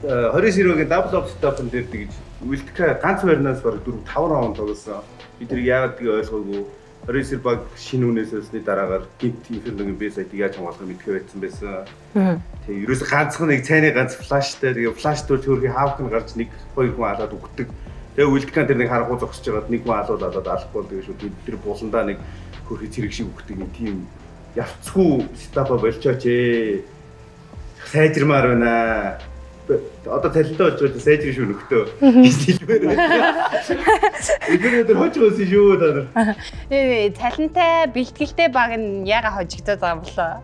29-ийн double up stop-ын дээр тэгж үлдэх ганц байрнаас бараг 4-5 раунд тоглосон. Бид тэрийг яагаад тийг ойлгоогүй. 29 баг шинэ үнээсээ дараагаар гинт инферногийн бэс айтыг яаж хамгаалах мэдхээ байсан байсан. Тэгээ ерөөсө ганцхан нэг цайны ганц флаштай тэгээ флаш төр төрхий хаавк нь гарч 1-2 хүн алаад өгдөг. Тэгээ үлдэхэн тэр нэг харахгүй зогсож байгаад нэг хүн алууд алаад алахгүй тэгээ шүү тэр буландаа нэг хөрхий цэрэг шиг өгдөг юм тийм явцгүй стапа болчооч ээ. Сайжирмаар байна. Одоо талентаа болж байгаа сайжир шүү нөхдөө. Хэлмээр байна. Эдгээр хожигоос шүү та нар. Таленттай бэлтгэлтэй баг нь яага хожигдоод байгаа юм болоо.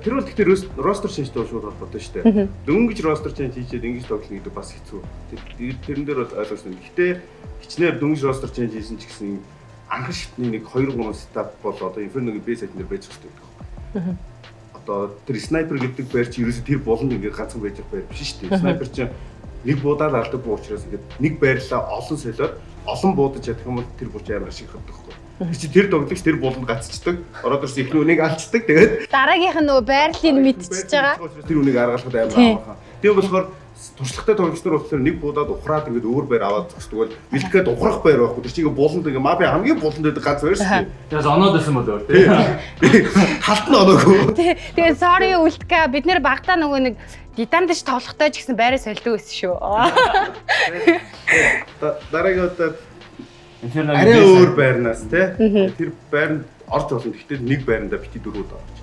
Тэр бол гэхдээ ростер шинжтэй шууд холбоотой шүү дээ. Дөнгөж ростер шинж хийчихэд ингэж тоглоно гэдэг бас хэцүү. Тэрэн дээр бол ойлгосон. Гэхдээ хичнээн дөнгөж ростер шинж хийсэн ч гэсэн анхан шатны нэг 2-3 стап бол одоо инферногийн бэс айтнаар байж хэвчтэй байдаг. Одоо тэр снайпер гэдэг байр чи ерөөсө тэр болонд ингээд ганцхан байж байгаа байр биш шүү дээ. Снайпер чи нэг буудаад алдаг буу учраас ингээд нэг байрлаа олон солиод олон буудаж чадах юм бол тэр бууч амар ашиг хаддаг байхгүй. Чи тэр тоглогч тэр болонд гацчдаг. Ороод ирсэн ихний үнийг алчдаг. Тэгээд дараагийнх нь нөгөө байрлалыг мэдчихэж байгаа. Тэр үнийг аргаалахад амар амархан. Тийм болохоор туршлагатай тоглогч нар болохоор нэг буудаад ухраад ингээд өөр байр аваад зогсдог бол бэлтгэхэд ухрах байр байхгүй. Тэр чинь болонд ингээд маби хамгийн болонд байдаг ганц байр шүү дээ. Тэгээс оноод байсан бол өөр тийм. Талт нь оноогүй. Тэгээд sorry үлдгээ бид нэр багтаа нөгөө нэг дидамдж тоглохтой ч гэсэн байраа солидог байсан шүү. Дараагийн удаа арай өөр байрнаас тий. Тэр байранд орж болно. Гэхдээ нэг байранда бити дөрүүд орж.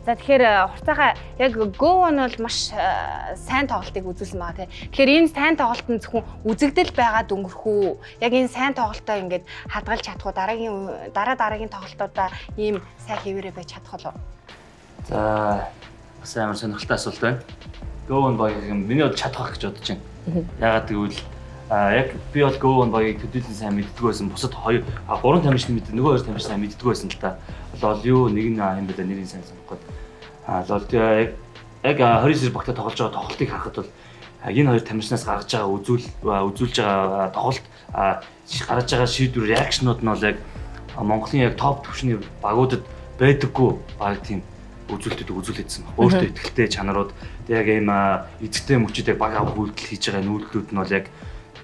За тэгэхээр хурцаага яг Go One бол маш сайн тоглолтыг үзүүлсэн байгаа тий. Тэгэхээр энэ сайн тоглолт нь зөвхөн үзэгдэл байгаад өнгөрөх үү? Яг энэ сайн тоглолтоо ингээд хадгалж чадах уу? Дараагийн тоглолтуудаа ийм сайн хэвээрээ байж чадах болов? За бас амар сонирхолтой асуулт байна. Go One багийг миний бод чадах гэж бодож байна. Ягаад гэвэл яг би бол Go One багийг төдийлөн сайн мэддэг байсан. Бусад 3 тамирчин мэддэг, нөгөө 2 тамирчин сайн мэддэг байсан л та. Лол юу нэг нь юм байна нэрийг сайн санахгүй. Лол яг 29 багтаа тоглож байгаа тоглолтыг харахад бол энэ 2 тамирчнаас гаргаж байгаа үзүүлж байгаа тоглолт гаргаж байгаа шийдвэр реакшнууд нь бол яг Монголын яг топ түвшний багуудад байдаггүй баг тийм үзүүлэгдсэн баг. Өөртөө ихтэй чанарууд яг ийм эцэгтэй мөчөд яг баг авах үйлдэл хийж байгаа нүүлдлүүд нь бол яг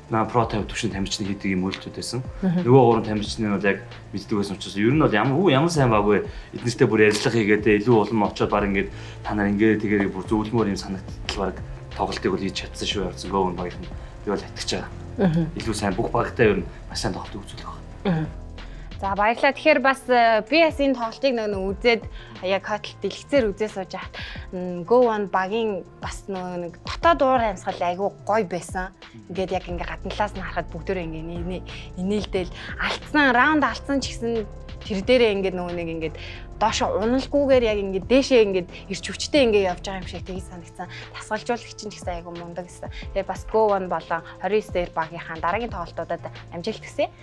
про тавьчихсан тамирчны хийдэг юм үйлдэлүүд байсан. Нөгөө 3 тамирчны бол яг мэддэг байсан учраас ер нь бол ямар сайн баг вэ? Эднэртэй бүр ярилцлага хийгээд илүү улам очоод баг ингээд та нар ингээд тэгээд бүр зөвлөмөр юм санагдтал баг тоглолтыг бол хийж чадсан шүү ярьсан Go One багийнх нь. Би бол итгэж байгаа. Илүү сайн бүх багтай ер нь маш сайн тоглолт үзүүлэх байна. За баярлалаа. Тэгэхээр бас би бас энэ тоглолтыг нэг үзээд яг хотлт дэлгэцээр үзээ сууж хахад Go One багийн бас нэг дотоод уур амьсгал айгүй гоё байсан. Ингээд яг ингээ гадна талаас нь харахад бүгдөө ингээ инээлдэл алдсан раунд алдсан ч гэсэн тэр дээрээ ингээд нэг ингээд доош уналгүйгээр яг ингээд дээшээ ингээд ирч хүчтэй ингээд явж байгаа юм шиг тгий санагдсан. Тасгалжуулагч нь ч гэсэн айгүй мундаг гэсэн. Тэгээ бас Go One болон 29 дээр багийнхаа дараагийн тоглолтуудад амжилт хүсье.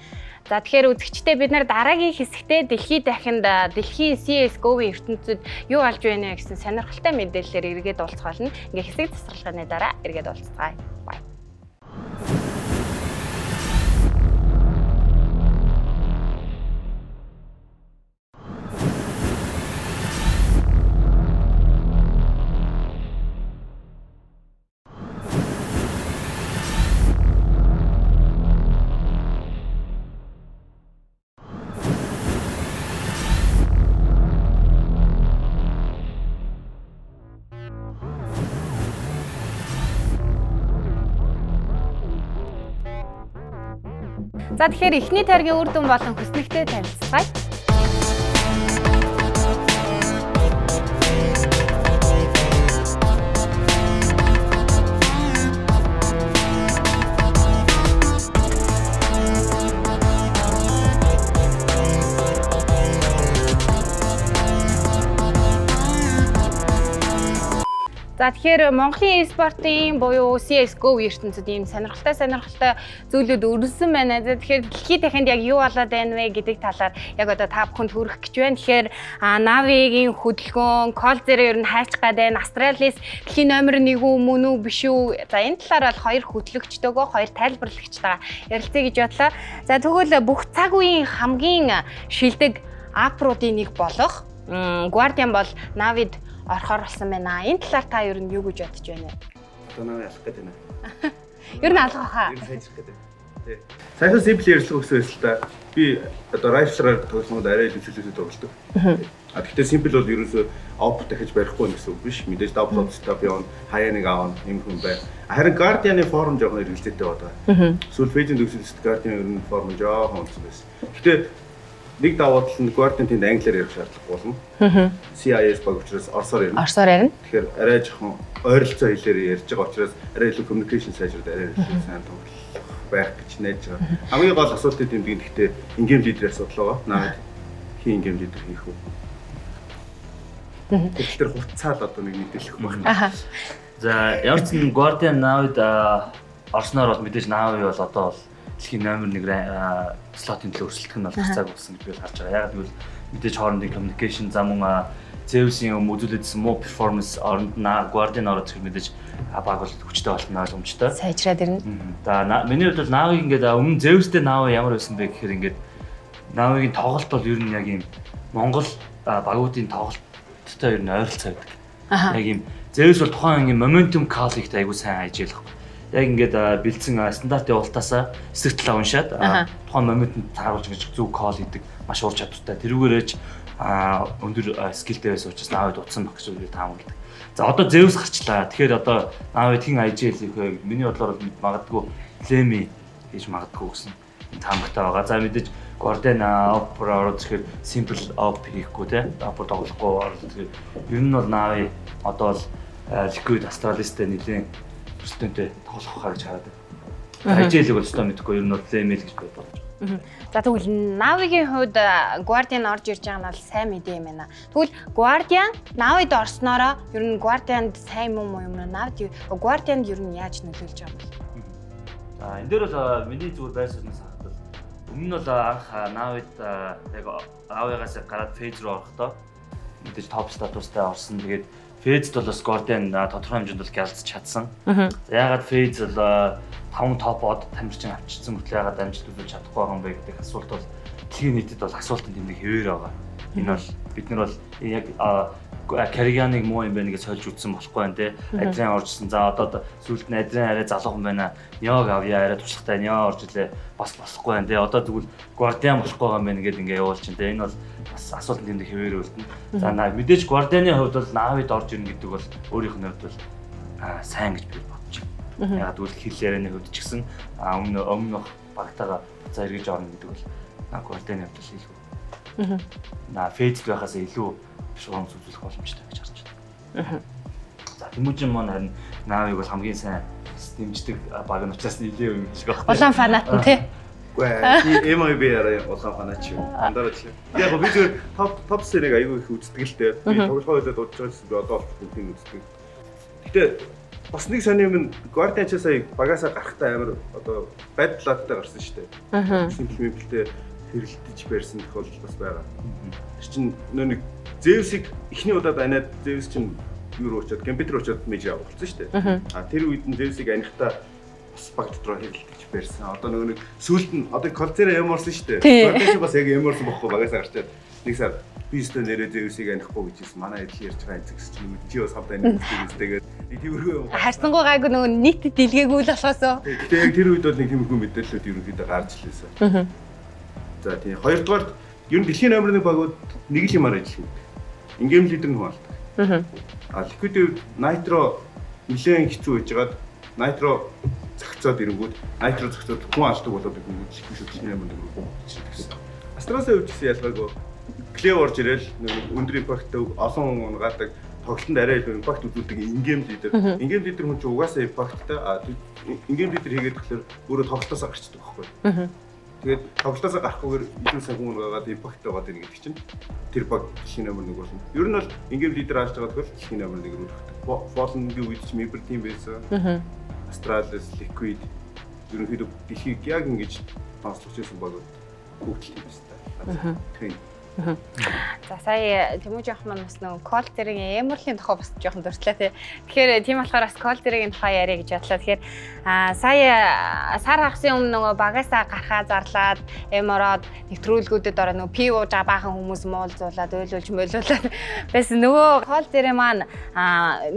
За тэгэхээр үзэгчдээ бид нар дараагийн хэсэгтээ дэлхийд дахинд дэлхийн CS:GO-ийн ертөнцид юу болж байна гэсэн сонирхолтой мэдээллээр эргээд уулзах болно. Ингээ хэсэг засварлахны дараа эргээд уулзцгаая. Бай. За тэгэхээр эхний тайргийн үр дүн болон хүснэгтэй танилцгаая. За тэгэхээр Монголын e-спортын буюу CS:GO ертөнцид ийм сонирхолтой зүйлүүд өрнөсөн байна. За тэгэхээр дэлхийд дахинд яг юу болоод байна вэ гэдэг талаар яг одоо та бүхэнд хүргэх гэж байна. Тэгэхээр Navi-гийн хөдөлгөөн, Call0 ер нь хайчих гад байна. Astralis дэлхийн номер 1 үү мөн үү биш үү? За энэ талаар бол хоёр хөтлөгчтэйгөө хоёр тайлбарлагчтайгаа ярилцъя гэж бодлоо. За тэгвэл бүх цаг үеийн хамгийн шилдэг апруудын нэг болох Guardian бол Navi-д орохоор болсон байна. Энэ талаар та ер нь юу гэж бодож байна вэ? Одоо Navi алах гэдэг байна. Ер нь алах хаа. Ер нь сайжрах гэдэг. Тий. Саяхан simple ярьсан гэсэн юм л та. Би одоо rifle-аар тоглоснууд арай илүү чөлөөтэй тоглодог. Гэхдээ simple бол ерөөсөө op дахиж барихгүй гэсэн үг биш. Мэдээж double stop явна, хаяа нэг аавна, юм хүн бай. Харин Guardian-ы форм жоохон эргэлзээтэй байгаа. Сүүл Phase-ийн төгсөлд Guardian ер нь форм жоохон онцлог байсан. Гэхдээ нэг давуу тал нь Guardian тэнд англиар ярих шаардлагагүй болно. CIS баг учраас орсоор ярина. Орсоор ярина. Тэгэхээр арай жоохон ойролцоо хэлээр ярьж байгаа учраас арай илүү communication сайжраад арай илүү сайн тоглох байх гэж найдаж байгаа. Хамгийн гол асуултыг дэмжих гэхдээ in-game leader асуудал байгаа. Наад хин in-game leader хийх үү? Тэгэхээр хуцаад одоо нэг мэдээлэх байна. За ямар ч нэг Guardian Navi-д орсноор бол мэдээж Navi бол одоо бол дэлхийн номер 1 слотын төлөө өрсөлдөх нь бол цаг болсон гэж би харж байгаа. Яг гэвэл мэдээж хоорондын communication зам мөн Zeus-ийн үзүүлэлтсэн муу performance оронд Guardian ороод ирэх мэдээж баг бол хүчтэй болно ойлгомжтой. Сайжраад ирнэ. За миний хувьд бол Navi ингээд өмнө Zeus-тэй Navi ямар байсан бэ гэхээр ингээд Navi-гийн тоглолт бол ер нь яг юм Монгол багуудын тоглолттой ер нь ойролцоо байдаг. Яг юм Zeus бол тухайн юм momentum call-ийг айгуу сайн хайж ялах. Яг ингээд бэлдсэн стандарт явуултаасаа эсрэг талаа уншаад тухайн моментод тааруулж гэж зөв кол хийдэг маш ур чадвартай. Тэрүүгээрээч өндөр скиллтэй байсан учраас Navi дутсан баг гэж таамагладаг. За одоо Zeus гарчлаа. Тэгэхээр одоо Navi хин IGL хийх вэ? Миний бодлоор магадгүй Lemmy хийж магадгүй гэсэн таамагтай байгаа. За мэдээж Guardian Opera ороод тэгэхээр simple op хийхгүй те. Opera тоглохгүй ороод тэгэхээр ер нь бол Navi одоо л Liquid Astralis-тэй нэлийн өстөнтэй тоглох хаа гэж хараад байна. IGL-ийг бол өстөө мэдэхгүй ер нь бол Lemmy гэж бодож байна. За тэгвэл Navi-гийн хувьд Guardian орж ирж байгаа нь бол сайн мэдээ юм байна. Тэгвэл Guardian Navi-д орсноороо ер нь Guardian-д сайн юм уу юм Navi Guardian-д ер нь яаж нөлөөлж байгаа юм бэ? За энэ дээр бол миний зүгээр байрсаас хахад өмнө нь бол анх Navi-д яг Aave-гаас гараад Phase руу орохдоо мэдээж топ статустай орсон. Тэгээд Phase-д бол Guardian тодорхой хэмжээнд бол гялцж чадсан. За ягаад Phase бол 5 топ од тамирчин авчирсан мөртлөө ягаад амжилт үзүүлж чадахгүй байгаа юм бэ гэдэг асуулт бол дэлхийн нийтэд бол асуултанд тэмдэг хэвээр байгаа. Энэ бол бид нар бол яг Кариганыг муу юм байна гэж сольж үзсэн болохгүй байна те. Адриан оржсэн. За одоо сүүлд нь Адриан арай залуухан байна. Нёг авьяа арай туршлагатай Нё орж илээ бас болохгүй байна те. Одоо тэгвэл Guardian болохгүй байгаа юм байна гэдээ ингээ явуулчихын те. Энэ бол бас асуултанд тэмдэг хэвээр үлдэнэ. За мэдээж Guardian-ы хувьд бол Navi-д орж ирнэ гэдэг бол өөрийнх нь хувьд бол сайн гэж би бодож байна. Яг тэгвэл хэл ярианы хувьд ч гэсэн өмнөх багтаага за эргэж орно гэдэг бол Гвардианы явдал илүү. Фейзд байхаас илүү шуурм зүзүүлэх боломжтой гэж харж байна. За Тэмүүжин маань харин Навиг бол хамгийн сайн дэмждэг баг нь учраас нэлээ юм хэлэх байна. Улаан фанат нь тий. Үгүй MIB-аар улаан фанат ч юм. Андаа ч. Яг би зөв топ серийг аягүй их үздэг л дээ. Би тоглохоо хэлээд удаж байсан би одоо бүгдийг үздэг. Гэтэ бас нэг сони юм Guardian ч сая багасаа гарахтаа амар одоо байдлааттай гарсан шүү дээ. Симплимплтэй хэрэлдэж барьсан тохиолдол бас байгаа. Тэр чинь нэг Zeus-ийг эхний удаад аниад Zeus чинь юу очоод компьютер очоод мэж явуулсан шүү дээ. Тэр үед нь Zeus-ийг анихтаа бас баг дотроо хэрэлдэж барьсан. Одоо нэг сүүлд нь одоо Colzera ямарсан шүү дээ. Colzera бас яг ямарсан бохгүй багасаа гарчаад нэг сар би өстө нэрээ Zeus-ийг анихгүй гэж хэлсэн. Манай эдл ярьж байгаа эцэгс чинь чи бас хамтаа нэстэйгээд нэг тиймэрхүү юм. Харсангуй гайгүй нөгөө нийт дэлгээгүй л болохоосоо. Тэгээ яг тэр үед бол нэг тиймэрхүү мэдээлэлүүд ерөнхийдөө гарч илээсэн. За тийм хоёрдугаар ер нь дэлхийн номер 1 багууд нэг л юмар ажиллах. Ингем лидер нь хуалдаг. Liquid Nitro нэлээд хэцүү байжгаад Nitro зохицоод ирэнгүүт Nitro зохицоод хүн алдаг болоод ирэнгүүт Liquid дэлхийн номер 1 рүү чиглэсэн. Астралаа өвчсөн ялгаагүй Cleo орж ирэл өндөр импакттай олон хүн унгадаг тоглолтод арай илүү импакт үзүүлдэг ингем лидер. Ингем лидер хүн чинь угаасаа импакттай ингем лидер хийгээд тэгэхээр өөрөө тоглолтоосоо гарчдаг байхгүй. Тэгээд тоглолтоосоо гарахгүйгээр илүү сайн хүн унгаад импакттай байгаа гэдэг чинь тэр баг дэлхийн номер 1 болно. Ер нь бол ингем лидер ааж байгаа тохиол дэлхийн номер 1 рүү өргөдөг. Fallen-гийн үед ч Maple team байсан. Astralis, Liquid ерөнхийдөө дэлхийг яг ингэж тооцоолж байсан баг бүгд л юм байна. Тийм. За сая Тэмүүжин ах маань бас нөгөө Colzera-гийн Emerald-ийн тухай бас жоохон дурдлаа тий. Тэгэхээр тийм болохоор бас Colzera-гийн тухай яриа гэж бодлоо. Тэгэхээр сая сар хагсын өмнө нөгөө багасаа гарахаа зарлаад Emerald нэвтрүүлгүүдэд ороо нөгөө пив ууж баахан хүмүүс муулзуулаад ойлуулж мөөлүүлээд байсан. Нөгөө Colzera маань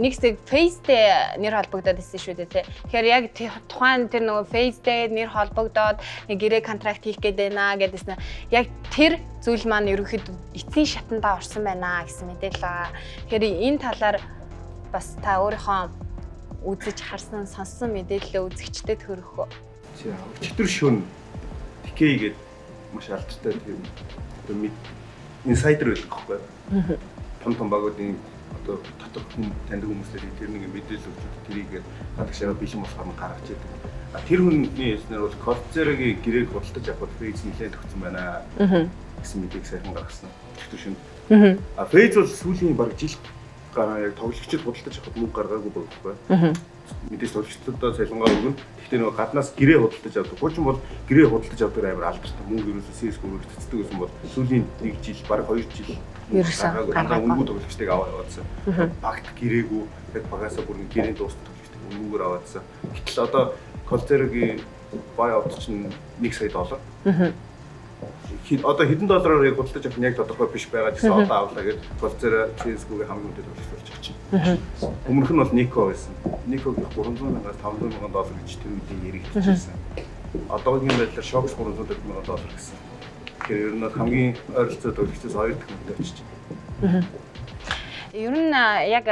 нэг зэрэг Face-тэй нэр холбогдоод ирсэн шүү дээ тий. Тэгэхээр яг тухайн тэр нөгөө Face-тэй нэр холбогдоод гэрээ контракт хийх гээд байна гэдээсэн. Яг тэр зүйл маань ерөнхийдөө эцсийн шатандаа орсон байна гэсэн мэдээлэл байгаа. Тэгэхээр энэ талаар бас та өөрийнхөө үзэж харсан, сонссон мэдээлэлээ үзэгчдэд хөрөх үү? Өчтөр шөнө TK гээд маш алдартай тийм одоо инсайдер байдаг байхгүй. Том багуудын одоо дотор хүн таньдаг хүмүүсээр тэр нэг мэдээлэл өгч тэрийгээд гадагшаа бэлэн болохоор гаргаж яадаг. Тэр хүний яснаар бол Colzera-гийн гэрээг худалдаж авахд Face нэлээд төгсөн байна гэсэн мэдээг сайхан гаргасан. Өчтөр шөнө. Face бол сүүлийн баг жил гараа яг тоглогчид худалдаж авахд мөнгө гаргаагүй байхгүй. Мэдээж тоглогчдод цалингаа өгнө. Гэхдээ нөгөө гаднаас гэрээ худалдаж авдаг. Хуучин бол гэрээ худалдаж авдаг амар алдартай. Мөнгө ерөөсөө CS:GO-оор цэцдэг гэсэн бол сүүлийн 1 жил, баг 2 жил ерөөсөө гаргаагүй тоглогчдыг аваад яваадсан. Багт гэрээгүй, яг багасаа бүр гэрээний дуустал тоглогчдыг мөнгөөр аваадсан. Гэтэл одоо Colzera-гийн buyout чинь $1 сая. Одоо хэдэн доллараар яг худалдаж авах нь яг тодорхой биш байгаа гэсэн одоо авлаа гэдэг Colzera CS:GO-гийн хамгийн өндөр төлөвлөлт болж байгаа чинь. Өмнөх нь бол Nico байсан. Nico-гийн $300,000-аас $500,000 гэж тэр үедээ яригдчихсэн. Одоогийн байдлаар Shox $300,000 гэсэн. Тэгэхээр ер нь хамгийн ойролцоо төлөвлөлтөөс 2 дахин өндөр очиж байна. Ер нь яг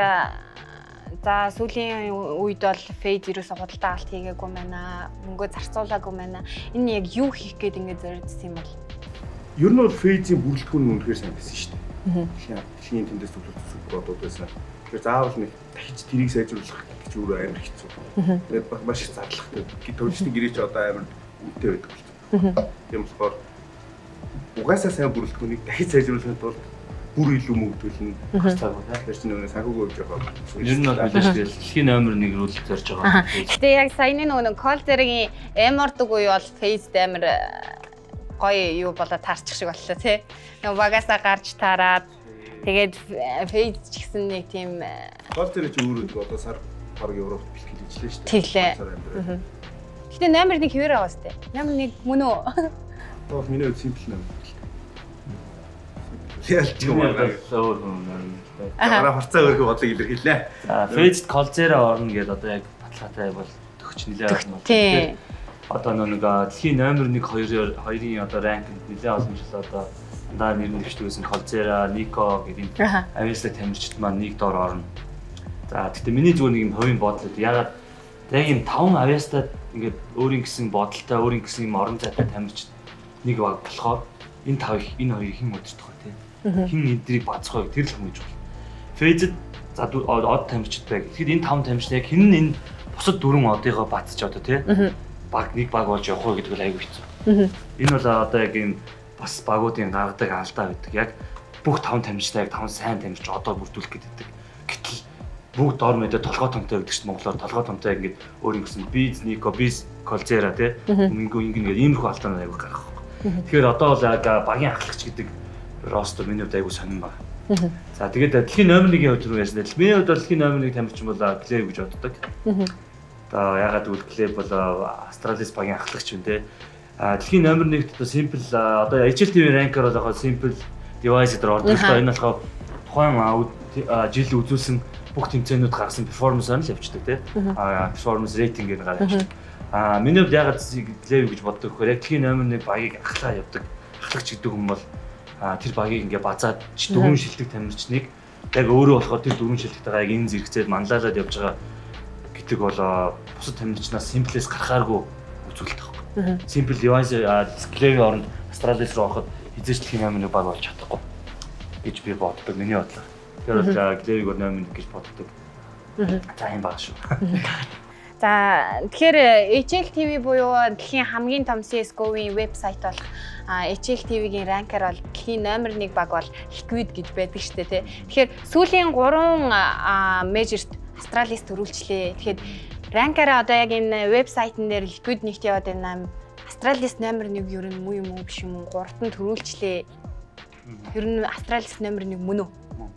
за сүүлийн үед бол Face ерөөсө худалдаа авалт хийгээгүй байна. Мөнгөө зарцуулаагүй байна. Энэ яг юу хийх гээд ингэ зориулсан юм бол? Ер нь бол Face-ийн бүрэлдэхүүн нь үнэхээр сайн байсан шүү дээ. Дэлхийн тэндээс төлөвлөсөн супербодууд байсан. Тэгэхээр заавал нэг дахиж тэрийг сайжруулах гэж өөрөө амар хэцүү. Тэгээд маш их зарлагтай. Төлөвчний гэрээ ч одоо амар үнэтэй байдаг болсон. Тийм болохоор угаасаа сайн бүрэлдэхүүнийг дахиж сайжруулахын тулд бүр илүү мөнгө төлнө. Цаг удаа тэр чинь нөгөө санхүүгийн хөвж байгаа. Ер нь бол мэдээж дэлхийн номер 1 рүү зорж байгаа. Гэтэ яг саяны нөгөө Colzera-гийн Emerald үгүй бол Face амар гоё юу болоо таарчих шиг боллоо тий. Нөгөө багасаа гарч таарад тэгээд Face ч гэсэн нэг тийм Colzera ч өөрөө одоо сар баг Европт бэлтгэл хийжлээ шүү дээ. Тэглээ. Гэтэ номер 1 хэвээр байгаа сте. Номер 1 мөн үү? Одоо миний хувьд simple номер. Ялч юм аа. Гараа харцаа өөргөө бодлыг илэрхийлнэ. За Face Colzera орно гэдээ одоо яг баталгаатай бол төгч нэлээд байна. Тийм. Одоо нэг дэлхийн номер 1 2-ын одоо ранкинд нэлээд олон жил одоо дандаа нэр нэвчдэг байсан Colzera, Nico гэдэг авиастай тамирчид маань нэг доор орно. За гэхдээ миний зүгээр нэг юм хувийн бодол үү. Ягаад яг юм 5 авиастай ингээд өөрийн гэсэн бодолтой, өөрийн гэсэн юм орон зайтай тамирчид нэг баг болохоор энэ хоёрыг хэн удирдах вэ те? Хэн эдрийг бацах вэ? Тэр л хамгийн чухал. Фейзэд за од тамирчид байг. Тэгэхэд энэ 5 тамирчид яг хэн нь энэ бусад 4 одыгоо бацж одоо те? Баг нэг баг болж явах вэ гэдэг нь айгүй хэцүү. Энэ бол одоо яг энэ бас багуудын гаргадаг алдаа байдаг. Яг бүх 5 тамирчтай яг 5 сайн тамирч одоо бүрдүүлэх гэдэг. Гэтэл бүгд дор мэдээ толгой томтой гэдэг чинь монголоор толгой томтой ингээд өөр юм гэсэн биз нико биз колзера те ингээд иймэрхүү алдаанууд аягүй гарах. Тэгэхээр одоо бол яг багийн ахлагч гэдэг ростер миний хувьд аягүй сонирн байна. За тэгээд дэлхийн номер 1-ийн хувьд рүү ярьсан. Миний хувьд бол дэлхийн номер 1 тамирчин бол Клеб гэж боддог. Одоо ягаад гэвэл Клеб бол Австралиас багийн ахлагч юм те. Дэлхийн номер 1-т одоо simple одоо HLTV ранкер бол simple device дээр ордог. Энэ болохоор тухайн жил үзүүлсэн бүх тэмцээнүүд гаргасан перформанс-аар л явждаг тийм. Перформанс рейтингээр гаргаж. Миний хувьд ягаад Клеб гэж боддог гэхээр яг дэлхийн номер 1 багийг ахлаа явдаг. Ахлагч гэдэг хүн бол тэр багийг ингээ базаад 4 шилдэг тамирчныг яг өөрөө болохоор тэр 4 шилдэгтэйгээ яг энэ зэрэгцээд манлайлаад явж байгаа гэдэг бол бусад тамирчнаас simple-с гарахааргүй үзүүлэлт байхгүй. Simple device Клебийн оронд Австралиас руу ороход хизээч дэлхийн номер 1 баг болж чадахгүй гэж би боддог. Миний бодлоор. Тэр бол Клебийг номер 1 гэж боддог. За юм баг шүү. За тэгэхээр HLTV буюу дэлхийн хамгийн том CS:GO-ийн вебсайт болох HLTV-гийн ранкер бол дэлхийн номер 1 баг бол Liquid гэж байдаг шүү дээ тий. Тэгэхээр сүүлийн 3 мейжерт Австралиас төрүүлжлээ. Тэгэхээр ранкераа одоо яг энэ вебсайтн дээр Liquid нэгт яваад байна. Австралиас номер 1 ер нь муу юм уу биш юм уу? 3-т нь төрүүлжлээ. Ер нь Австралиас номер 1 мөн үү?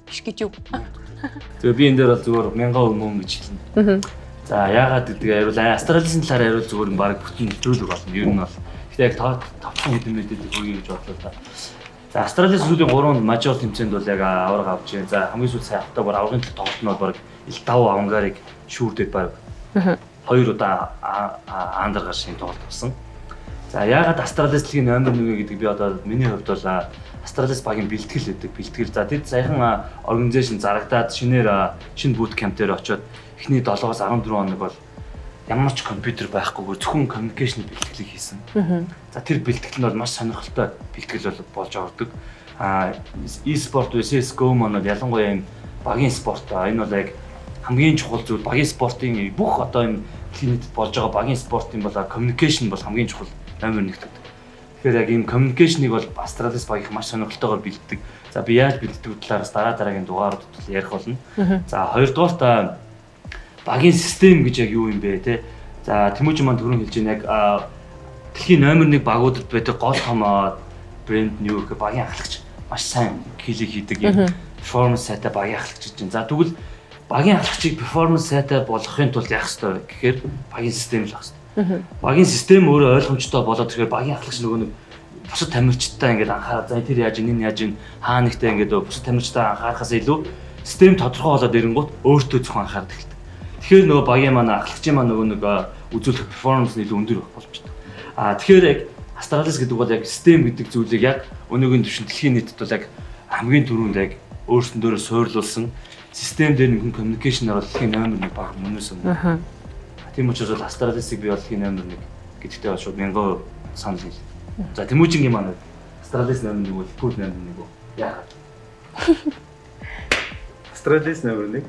Биш гэж юу? Тэгээ би энэ дээр бол зүгээр 1000 мөн гэж хэлнэ. За яагаад гэдгийг хариул Австралийн талаар хариул зүгээр баг бүтэн нэвтрүүлэг болно. Ер нь бол гэхдээ яг тавцсан хэдэн мэдээд өгье гэж бодлоо та. За Австралийн сүүлийн 3 мажор тэмцээнд бол яг авраг авч байна. За хамгийн сүүл сая хавтаа бар аврагын тоглолт нь бол баг ил 5 авангарыг шүүрдээд баг 2 удаа андаргаар шин тоглолт болсон. За яагаад Австралийн дэлхийн номер 1 гэдэг би одоо миний хувьд бол Австраlis багийн бэлтгэл гэдэг. Бэлтгэл за тэд саяхан организашн зарагдаад шинэ boot camp дээр очиод эхний 7-аас 14 хоног бол ямар ч компьютер байхгүйгээр зөвхөн communication бэлтгэлийг хийсэн. За тэр бэлтгэл нь бол маш сонирхолтой бэлтгэл болж ордог. E-sport CS:GO маань ялангуяа энэ багийн спорт энэ бол яг хамгийн чухал зүйл багийн спортын бүх одоо энэ клиникт болж байгаа багийн спортын бол communication бол хамгийн чухал номер 1 гэдэг. Тэгэхээр яг ийм communication-ыг бол Австралиас баг их маш сонирхолтойгоор бэлддэг. За би яаж бэлддэг талаараас дараагийн дугаарууд ярих болно. За хоёрдугаар багийн систем гэж яг юу юм бэ те. За Тэмүүжин маань түрүүн хэлж байна яг дэлхийн номер 1 багуудад байдаг гол том брэнд нь юу гэх багийн ахлагч маш сайн хилийг хийдэг юм. Performance сайтай багийн ахлагч гэж байна. За тэгвэл багийн ахлагчийг performance сайтай болгохын тулд яах ёстой вэ гэхээр багийн систем л байх ёстой. Багийн систем өөрөө ойлгомжтой болоод тэгэхээр багийн ахлагч нөгөө нэг бусад тамирчтай ингээд анхаарал за тэр яаж энэ яаж энэ хаа нэгтэй ингээд бусад тамирчтай анхаарахаас илүү систем тодорхой болоод ирэнгүүт өөртөө зөвхөн анхаардаг хэлдэг. Тэгэхээр нөгөө багийн маань ахлагчийн маань нөгөө нэг үзүүлэх перформанс нь илүү өндөр болж байна. Тэгэхээр яг Австралиас гэдэг бол яг систем гэдэг зүйлийг яг өнөөгийн түвшин дэлхийн нийтэд бол яг хамгийн түрүүнд яг өөрсөндөө суйрлуулсан систем дээр нэгэн communication-аар дэлхийн номер 1 баг мөнөөс өмнө. Тийм учраас бол Австралиасыг би бол дэлхийн номер 1 гэдэгтэй бол шууд 1000% санал хэл. За Тэмүүжингийн маань Австралиас номер 1 бол Liquid номер 1 үү? Яагаад? Австралиас номер 1.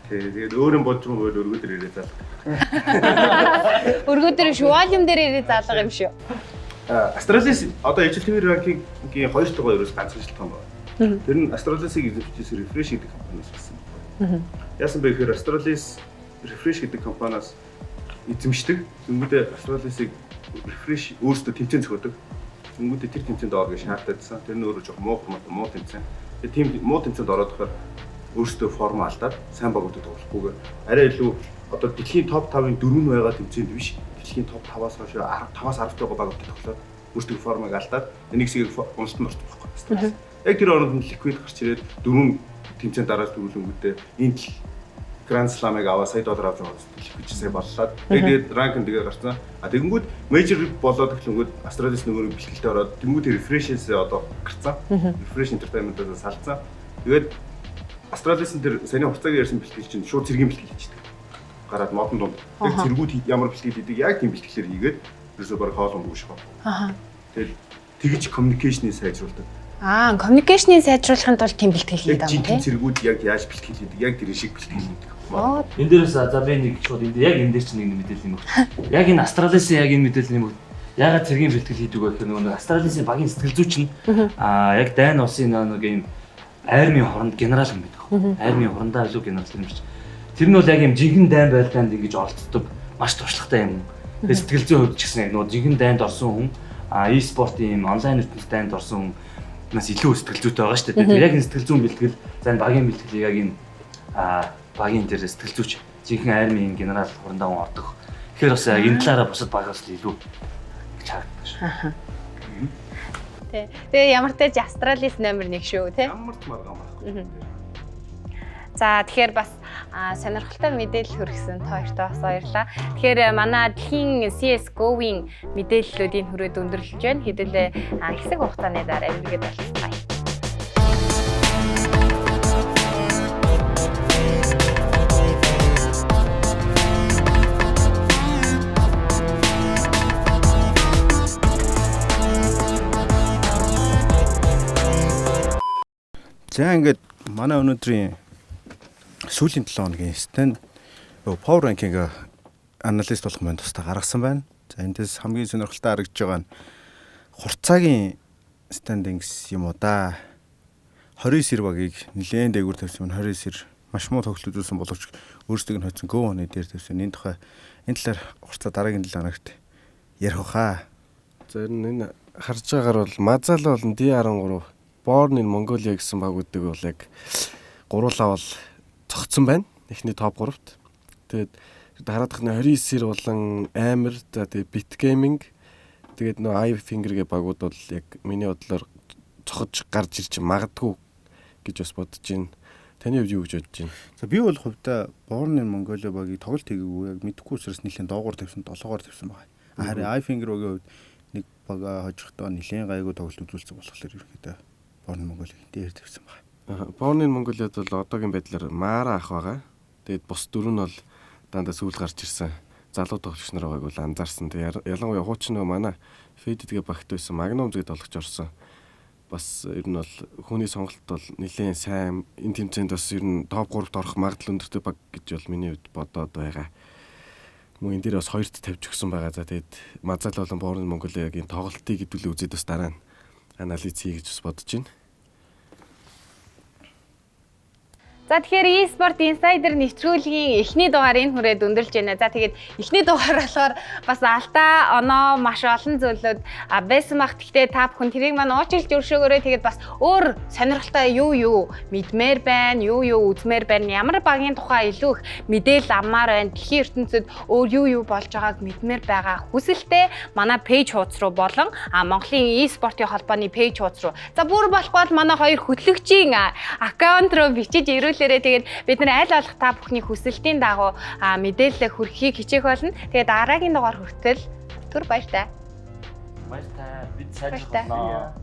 Тэгээд өөр юм болж байгаа бол өргөдөр ирээ заалга. Өргөдөр шүү, волюм дээр ирээ заалга юм шүү. Австралиас одоо HLTV ранкингийн 2 дугаар ерөөс ганцхан шилтгэн байна. Тэр нь Австралиасыг эзэмшижсэн Refresh гэдэг компаниас болсон. Яасан бэ гэхээр Австралиас Refresh гэдэг компаниас эзэмшдэг. Тэнгүүдээ Австралиасыг Refresh өөрсдөө тэмцээн зохиодог. Тэнгүүдээ тэр тэмцээнд орох гэж шаардлагатсан. Тэр нь өөрөө жоох муу тэмцээн. Тэгээд тийм муу тэмцээнд ороод байхаар өөрсдөө форм алдаад сайн багуудад тоглохгүйгээр арай илүү одоо дэлхийн топ 5-ын 4 байгаа тэмцээнд биш дэлхийн топ 5-аас хойш 5-аас 10 байгаа багуудад тоглоод өөрсдөө формыг алдаад энийг хэсгийг уналтанд орчих байхгүй. Яг тэр оронд нь Liquid гарч ирээд 4 тэмцээнд дарааж дөрвөлөнгөдөө энэ Grand Slam-ыг аваа сая доллар авч байгаа Liquid сая боллоод тэгээд ранкинг тэгээ гарсан. Тэгэнгүүт major болоод эхлэнгүүт Австралиас нөгөө бэлтгэлтэй ороод тэнгүүт Refresh-ээс одоо гарцсан. Refresh Entertainment-аас салцсан. Тэгээд Австралиас энэ саяны хугацаагийн ярьсан бэлтгэл чинь шууд цэргийн бэлтгэл хийдэг. Гараад модон дунд. Тэр цэргүүд ямар бэлтгэл хийдэг яг тийм бэлтгэлээр хийгээд ерөөсөө баг хоолон бүүших. Тэгээд тэгж communication-ыг сайжруулдаг. Communication-ыг сайжруулахын тулд тийм бэлтгэл хийдэг юм тийм тийм. зэргүүд яг яаж бэлтгэл хийдэг, яг тэр шиг бэлтгэл хийдэг. Энэ дээрээс за би нэг шууд энэ яг энэ дээр чинь нэг мэдээлэл юм өгч. Яг энэ Астралисын яг энэ мэдээлэл юм. Ягаад цэргийн бэлтгэл хийдэг вэ гэхээр нөгөө Астралисын багийн сэтгэл зүйч нь яг Дайн улсын нэг юм армийн хоронд генерал юм байдаг. Армийн хорондоо илүү генерал юм шиг. Тэр нь бол яг юм жинхэнэ дайн байлдаанд ингэж олддог маш туршлагатай юм. Тэгээ сэтгэл зүйн хувьд ч гэсэн яг нөгөө жинхэнэ дайнд орсон хүн e-спортын юм онлайн ертөнцийн дайнд орсон хүнээс илүү сэтгэл зүйтэй байгаа шүү дээ. Тэгээ яг энэ сэтгэл зүйн бэлтгэл за энэ багийн бэлтгэлийг яг энэ багийн дээр сэтгэл зүйч жинхэнэ армийн генерал хорондоо ордог. Тэгэхээр бас яг энэ талаараа бусад багаас илүү гэж харагддаг шүү. Тэгээ ямар ч тач Астралис номер 1 шүү тий. Ямар ч маргаан байхгүй. За тэгэхээр бас сонирхолтой мэдээлэл хүргэсэн та хоёртаа бас баярлалаа. Тэгэхээр манай дэлхийн CS:GO-ийн мэдээллүүдийн хүрээд өндөрлөж байна. Хэдүүлээ хэсэг хугацааны дараа эргээд болцгаая. За ингээд манай өнөөдрийн сүүлийн 7 хоногийн stand power ranking аналист болох маань тусдаа гаргасан байна. За эндээс хамгийн сонирхолтой харагдж байгаа нь хурцаагийн standings юм уу да. 29 багийг нэлээд дээгүүр тавьсан 29 маш муу тоглолт үзүүлсэн боловч өөрсдөө нь хоцсон Go оны дээр тавьсан. Энэ тухай энэ талаар хурцаа дараагийн 7 хоногт ярих хаа. За энэ харж байгаагаар бол Мазал болон D13 Born in Mongolia гэсэн багуудыг бол яг гуруулаа бол цогцсон байна. Эхний топ 3-т. Тэгээд дараадах нь 29 болон Амир за тэгээд Bit Gaming тэгээд нөө iFinger гэ багууд бол яг миний бодлоор цохож гарч ирж магадгүй гэж бас бодож байна. Таны хувьд юу гэж бодож байна? За би бол хувьдаа Born in Mongolia багийг тоглолт хийгээгүй яг мэдхгүй учраас нэлээд доогуур тавьсан 7-оор тавьсан байна. Харин iFinger багийн хувьд нэг бага хожихдоо нэлээд гайгүй тоглолт үзүүлсэн болохоор ерөөхдөө Born in Mongolia дээр тавьсан байна. Born in Mongolia-д бол одоогийн байдлаар Мара ах байгаа. Тэгээд бус дөрөв нь бол дандаа сүүл гарч ирсэн залуу тоглогч нар байгааг бол анзаарсан. Тэгээд ялангуяа хуучин нөгөө манай Fade-гээ багт байсан Magnum зэд тоглогч орсон. Бас ер нь бол хүний сонголт бол нэлээд сайн. Энэ тэмцээнд бас ер нь топ 3-т орох магадлал өндөртэй баг гэж бол миний хувьд бодоод байгаа. Мөн энэ дээр бас 2-т тавьж өгсөн байгаа. За тэгээд Мазал болон Born in Mongolia-гийн тоглолтыг хэдүүлээ үзээд бас дараа нь анализ хий гэж бас бодож байна. За тэгэхээр eSport Insider нэвтрүүлгийн эхний дугаар энэ хүрээд өндөрлж байна. За тэгээд эхний дугаар болохоор бас алдаа оноо маш олон зүйлүүд байсан бах. Гэхдээ та бүхэн тэрийг маань уучлж өршөөгөөрэй. Тэгээд бас өөр сонирхолтой юу мэдмээр байна, юу үзмээр байна. Ямар багийн тухай илүү их мэдээлэл аммаар байна. Дэлхийн ертөнцид өөр юу болж байгааг мэдмээр байгаа хүсэлтэй манай пэйж хуудас руу болон Монголын eSport-ийн холбооны пэйж хуудас руу. За бүр болохгүй бол манай хоёр хөтлөгчийн аккаунт руу бичиж ирүүл. Тэгээд бид нар аль болох та бүхний хүсэлтийн дагуу мэдээлэл хүргэхийг хичээх болно. Тэгээд дараагийн дугаар хүртэл түр баяртай. Баяртай. Бид сайжруулнаа.